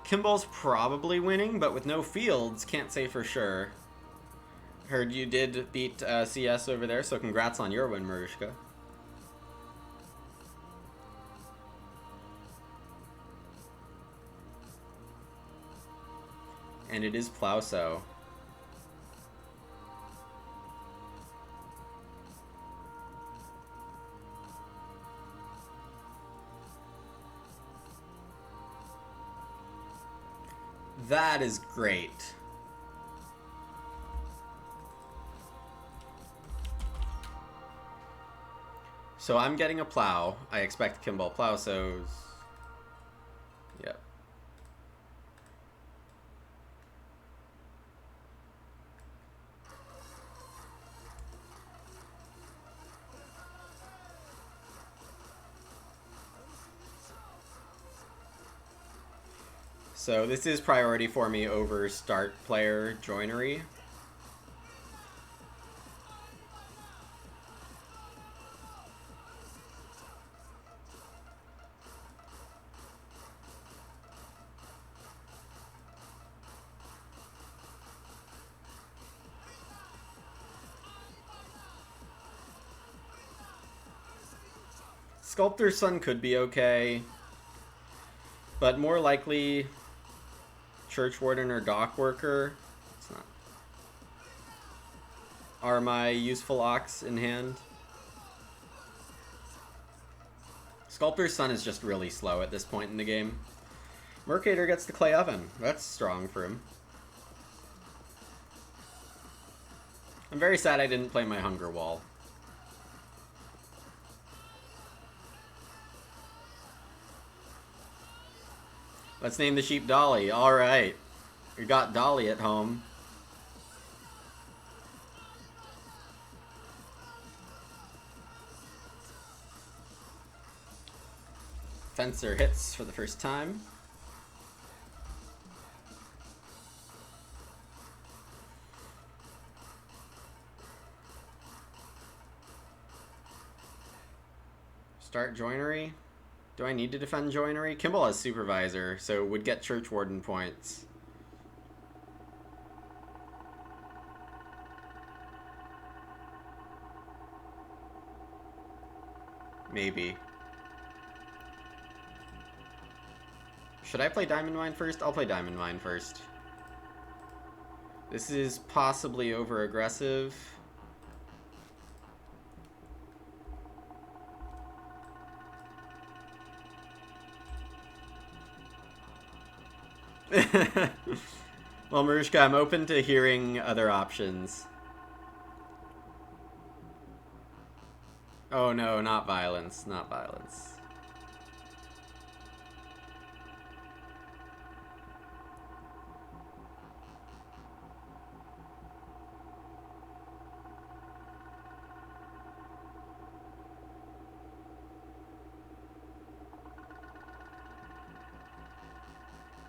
Kimball's probably winning, but with no fields, can't say for sure. Heard you did beat CS over there, so congrats on your win, Marushka. And it is Plowso. That is great. So I'm getting a plow. I expect Kimball Plowsos. Yep. So this is priority for me over start player joinery. Sculptor's Son could be okay, but more likely Church Warden or Dock Worker. It's not. Are my useful ox in hand? Sculptor's Son is just really slow at this point in the game. Mercator gets the clay oven. That's strong for him. I'm very sad I didn't play my hunger wall. Let's name the sheep Dolly. Alright. We got Dolly at home. Fencer hits for the first time. Start joinery. Do I need to defend joinery? Kimball has supervisor, so would get church warden points. Maybe. Should I play Diamond Mine first? I'll play Diamond Mine first. This is possibly over-aggressive. Well, Marushka, I'm open to hearing other options. Oh no, not violence, not violence.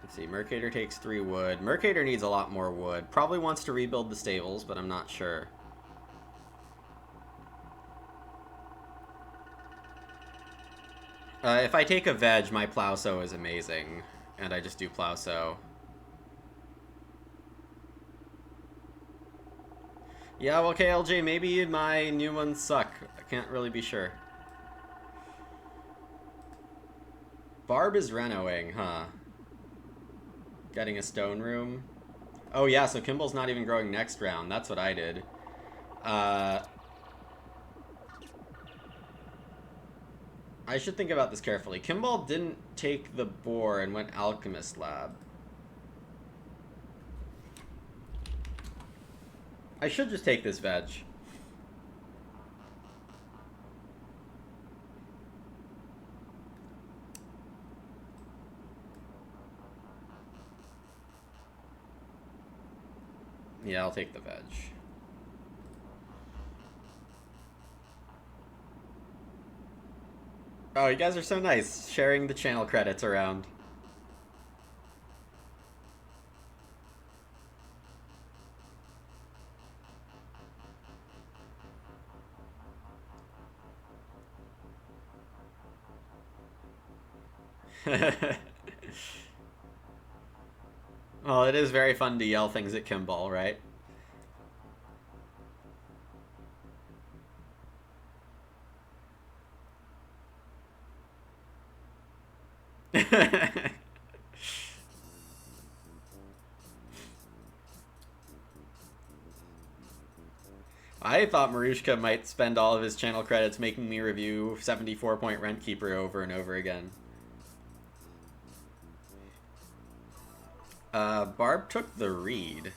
Let's see, Mercator takes 3 wood. Mercator needs a lot more wood. Probably wants to rebuild the stables, but I'm not sure. If I take a veg, my plow sow is amazing. And I just do plow sow. Yeah, well, KLJ, maybe my new ones suck. I can't really be sure. Barb is renoing, huh? Getting a stone room. Oh yeah, so Kimball's not even growing next round. That's what I did. I should think about this carefully. Kimball didn't take the boar and went Alchemist Lab. I should just take this veg. Yeah, I'll take the veg. Oh, you guys are so nice, sharing the channel credits around. Well, it is very fun to yell things at Kimball, right? I thought Marushka might spend all of his channel credits making me review 74-point Rentkeeper over and over again. Barb took the reed.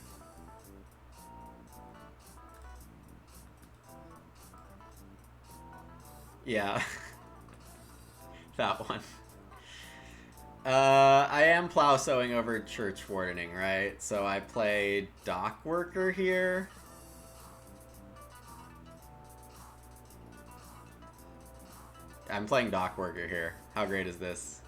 Yeah. That one. I am plow sowing over church wardening, right? So I play dock worker here. I'm playing dock worker here. How great is this?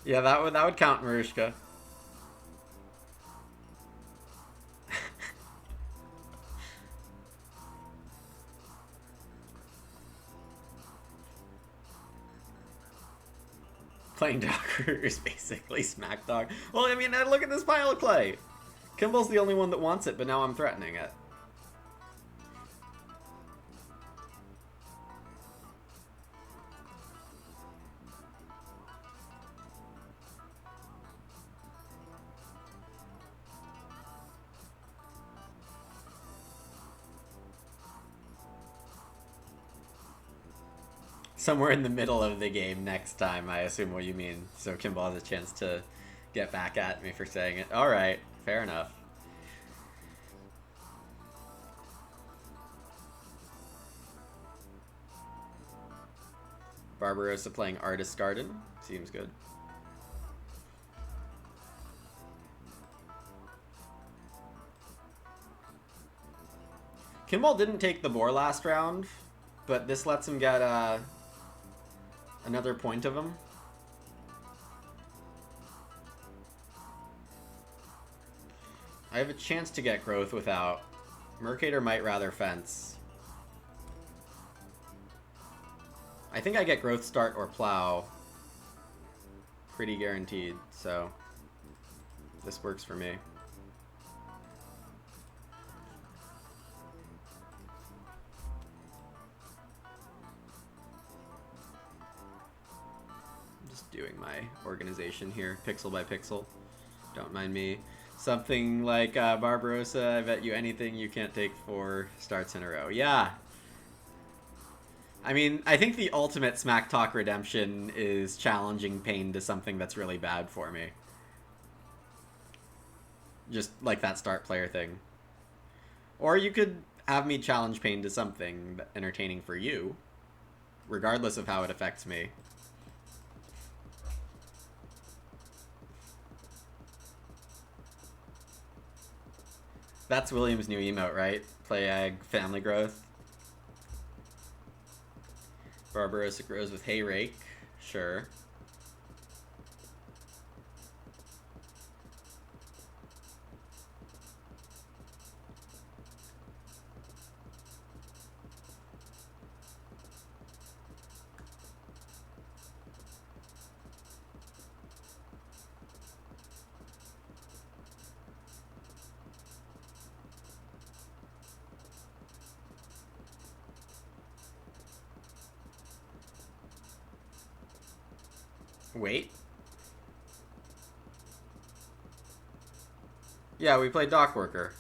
Yeah, that would count, Marushka. Playing Docker is basically smack dog. Well, I mean, look at this pile of clay. Kimball's the only one that wants it, but now I'm threatening it. Somewhere in the middle of the game next time, I assume what you mean. So Kimball has a chance to get back at me for saying it. Alright, fair enough. Barbarossa playing Artist Garden. Seems good. Kimball didn't take the boar last round, but this lets him get another point of him. I have a chance to get growth without. Mercator might rather fence. I think I get growth start or plow. Pretty guaranteed, so this works for me. I'm just doing my organization here, pixel by pixel. Don't mind me. Something like Barbarossa, I bet you anything you can't take 4 starts in a row. Yeah. I mean, I think the ultimate smack talk redemption is challenging pain to something that's really bad for me. Just like that start player thing. Or you could have me challenge pain to something entertaining for you, regardless of how it affects me. That's William's new emote, right? Play Ag, family growth. Barbarossa grows with hay rake. Sure. Wait. Yeah, we played dock worker.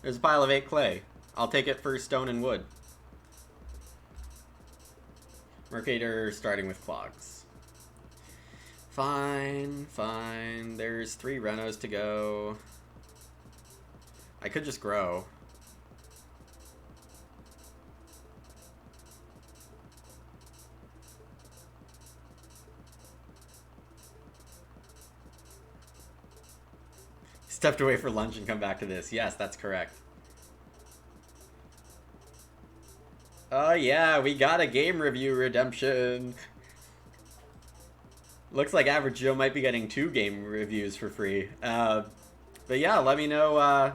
There's a pile of 8 clay. I'll take it for stone and wood. Mercator starting with clogs. Fine, fine. There's 3 renos to go. I could just grow. Stepped away for lunch and come back to this. Yes, that's correct. Oh yeah, we got a game review redemption. Looks like Average Joe might be getting 2 game reviews for free. But yeah, let me know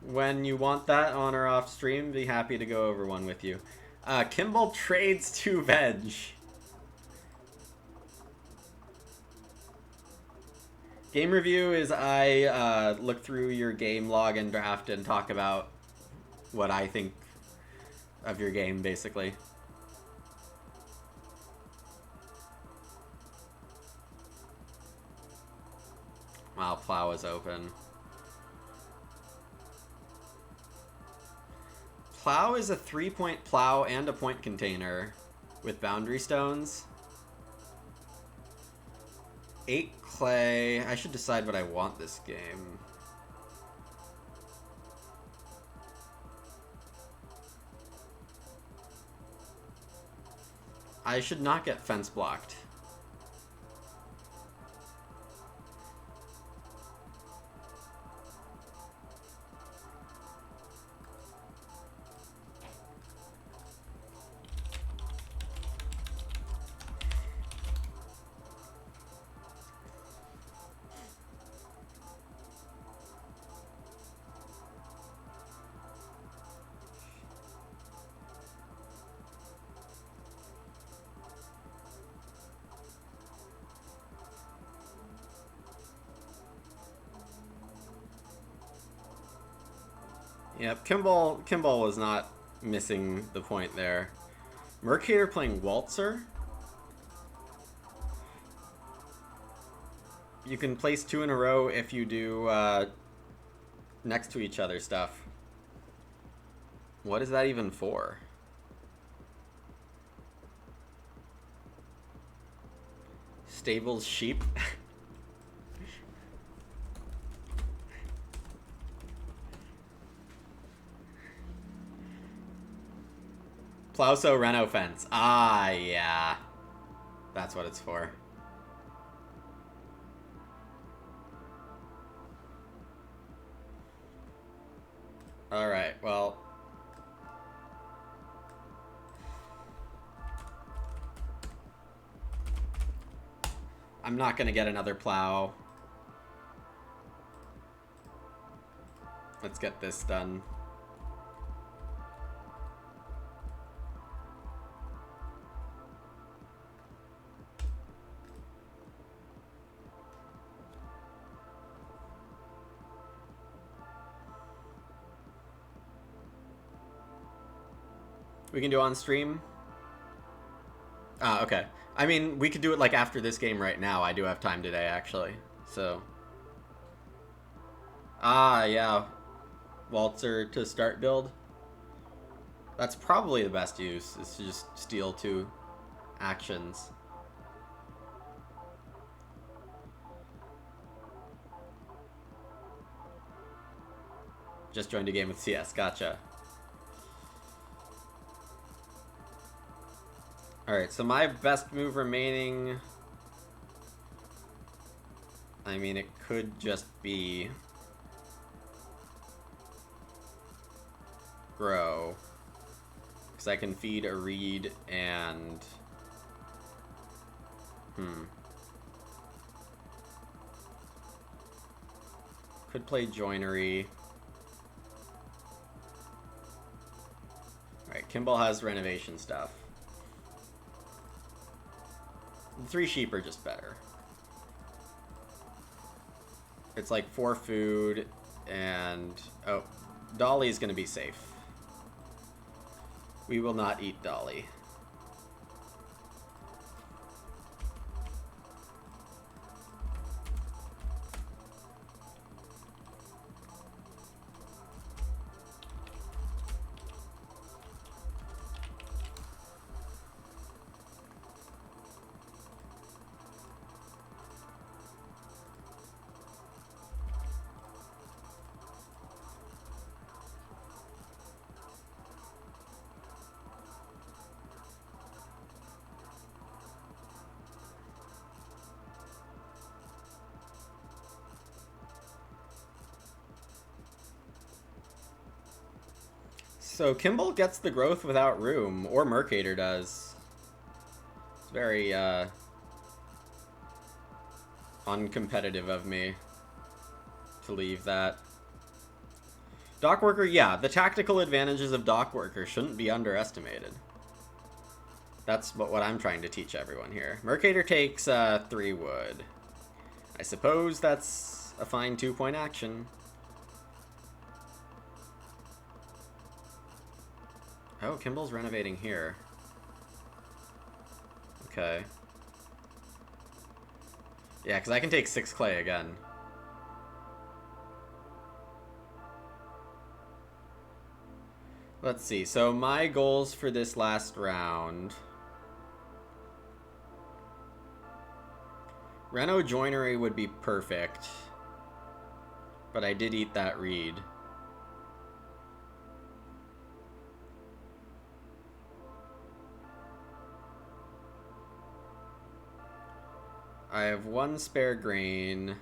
when you want that on or off stream. Be happy to go over one with you. Kimball trades 2 veg. Game review is I look through your game log and draft and talk about what I think of your game, basically. Wow, plow is open. Plow is a 3-point plow and a point container with boundary stones. 8 clay. I should decide what I want this game. I should not get fence blocked. Yep, Kimball was not missing the point there. Mercator playing Waltzer. You can place 2 in a row if you do next to each other stuff. What is that even for? Stables sheep. Plauso Reno fence. Ah, yeah. That's what it's for. Alright, well. I'm not gonna get another plow. Let's get this done. We can do on stream? Ah, okay. I mean, we could do it like after this game right now. I do have time today, actually. So. Ah, yeah. Waltzer to start build. That's probably the best use, is to just steal 2 actions. Just joined a game with CS, gotcha. Alright, so my best move remaining... I mean, it could just be... grow. Because I can feed a reed and... Could play joinery. Alright, Kimball has renovation stuff. The 3 sheep are just better. It's like 4 food and... Oh, Dolly's gonna be safe. We will not eat Dolly. So Kimball gets the growth without room, or Mercator does. It's very, uncompetitive of me to leave that. Dock Worker, yeah, the tactical advantages of Dock Worker shouldn't be underestimated. That's what I'm trying to teach everyone here. Mercator takes 3 wood. I suppose that's a fine 2-point action. Oh, Kimball's renovating here. Okay. Yeah, because I can take 6 clay again. Let's see. So my goals for this last round... Reno Joinery would be perfect. But I did eat that reed. I have 1 spare grain.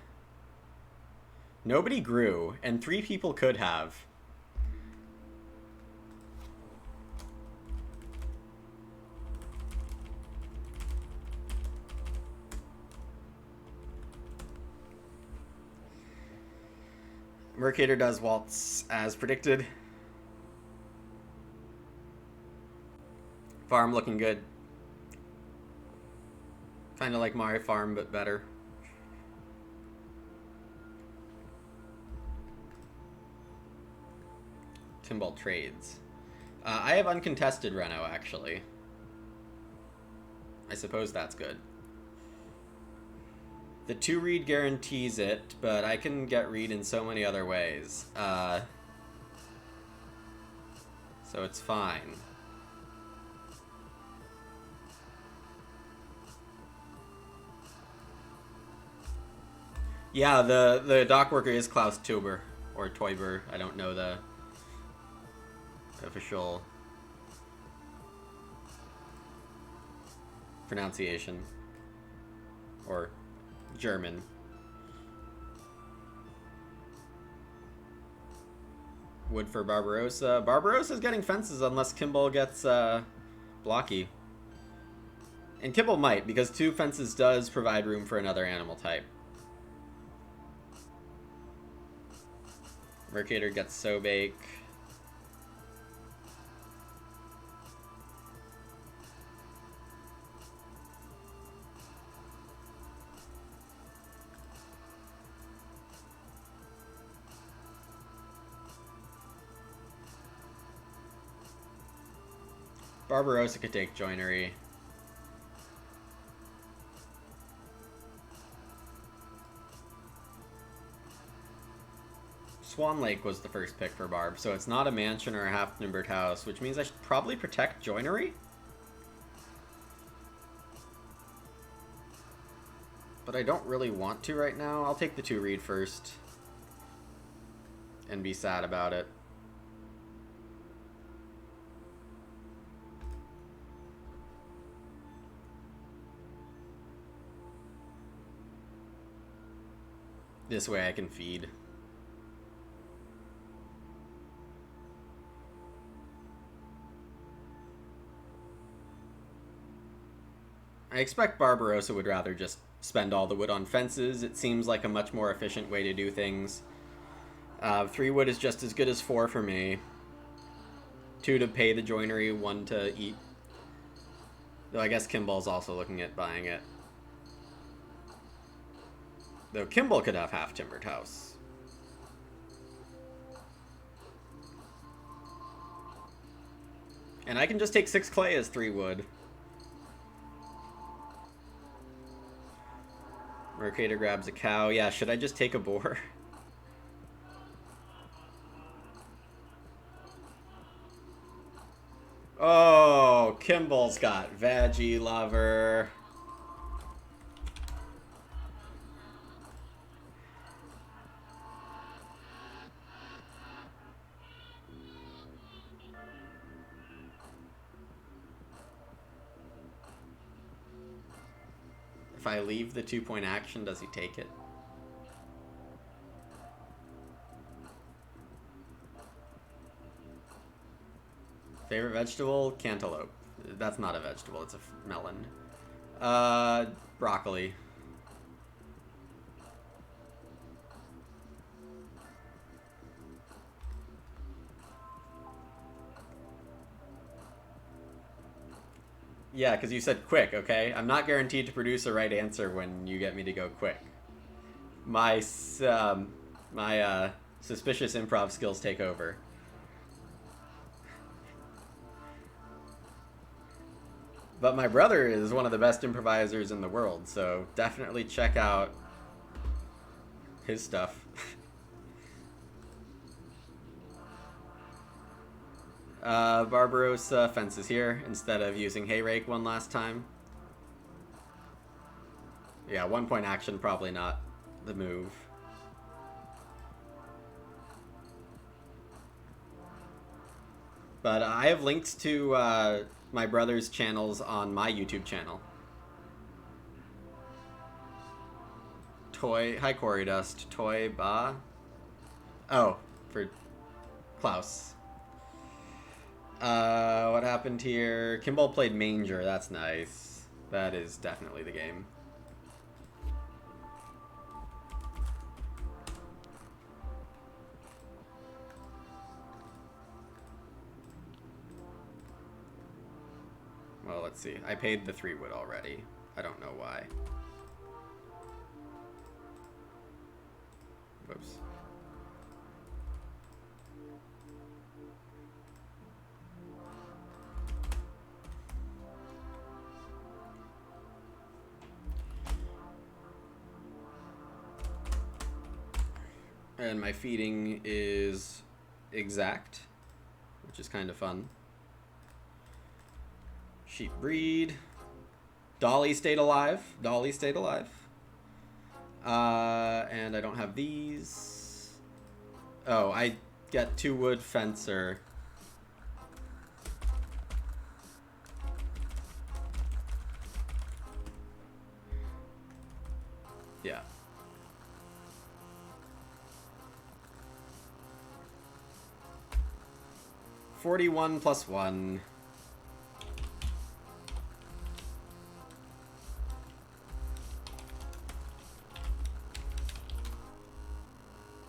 Nobody grew, and 3 people could have. Mercator does waltz as predicted. Farm looking good. Kind of like my farm, but better. Kimball trades. I have uncontested Reno, actually. I suppose that's good. The 2 reed guarantees it, but I can get reed in so many other ways. So it's fine. Yeah, the dock worker is Klaus Teuber or Teuber. I don't know the official pronunciation or German. Wood for Barbarossa. Barbarossa's getting fences unless Kimball gets blocky. And Kimball might, because 2 fences does provide room for another animal type. Mercator gets Sobake. Barbarossa could take Joinery. Swan Lake was the first pick for Barb, so it's not a mansion or a half-timbered house, which means I should probably protect Joinery? But I don't really want to right now. I'll take the 2 reed first. And be sad about it. This way I can feed. I expect Barbarossa would rather just spend all the wood on fences. It seems like a much more efficient way to do things. 3 wood is just as good as 4 for me. 2 to pay the joinery, 1 to eat. Though I guess Kimball's also looking at buying it. Though Kimball could have half-timbered house. And I can just take 6 clay as 3 wood. Mercator grabs a cow. Yeah, should I just take a boar? Oh, Kimball's got Veggie Lover. If I leave the 2-point action, does he take it? Favorite vegetable? Cantaloupe. That's not a vegetable, it's a melon. Broccoli. Yeah, because you said quick, okay? I'm not guaranteed to produce a right answer when you get me to go quick. My suspicious improv skills take over. But my brother is one of the best improvisers in the world, so definitely check out his stuff. Barbarossa fences here instead of using hay rake one last time. Yeah, 1-point action, probably not the move. But I have links to my brother's channels on my YouTube channel. Hi Quarry Dust. Toy Ba. Oh, for Klaus. What happened here? Kimball played Manger. That's nice. That is definitely the game. Well, let's see. I paid the 3 wood already. I don't know why. Whoops. And my feeding is exact, which is kind of fun. Sheep breed. Dolly stayed alive. Dolly stayed alive. And I don't have these. Oh, I get 2 wood fencer. Yeah. $41 plus 1.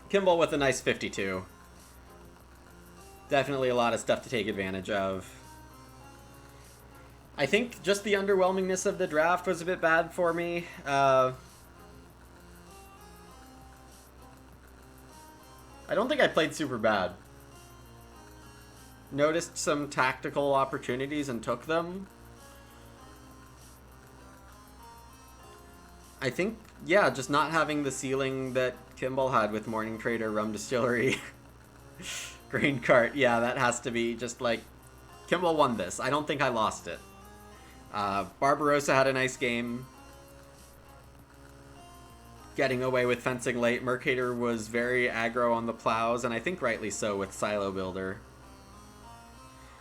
Kimball with a nice 52. Definitely a lot of stuff to take advantage of. I think just the underwhelmingness of the draft was a bit bad for me. I don't think I played super bad. Noticed some tactical opportunities and took them. I think, yeah, just not having the ceiling that Kimball had with Morning Trader, Rum Distillery, Grain Cart. Yeah, that has to be just like, Kimball won this. I don't think I lost it. Barbarossa had a nice game. Getting away with fencing late. Mercator was very aggro on the plows, and I think rightly so with Silo Builder.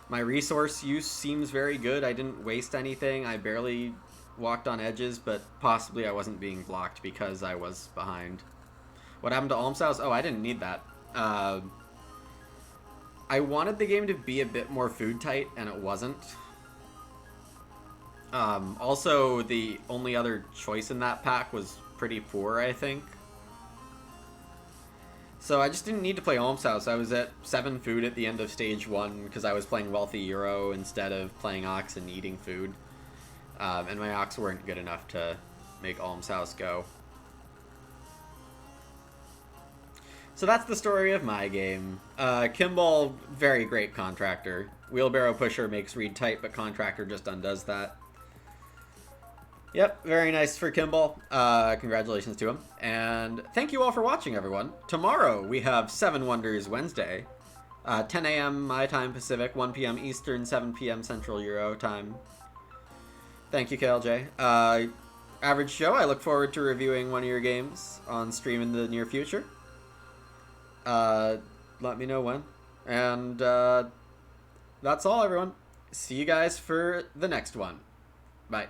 My resource use seems very good. I didn't waste anything. I barely walked on edges, but possibly I wasn't being blocked because I was behind. What happened to Almshouse? Oh, I didn't need that. I wanted the game to be a bit more food tight, and it wasn't. Also, the only other choice in that pack was pretty poor, I think. So I just didn't need to play Almshouse. I was at 7 food at the end of stage 1 because I was playing Wealthy Euro instead of playing Ox and eating food. And my Ox weren't good enough to make Almshouse go. So that's the story of my game. Kimball, very great contractor. Wheelbarrow Pusher makes read tight, but contractor just undoes that. Yep, very nice for Kimball. Congratulations to him. And thank you all for watching, everyone. Tomorrow we have 7 Wonders Wednesday. 10 a.m. my time Pacific, 1 p.m. Eastern, 7 p.m. Central Euro time. Thank you, KLJ. Average Joe, I look forward to reviewing one of your games on stream in the near future. Let me know when. And that's all, everyone. See you guys for the next one. Bye.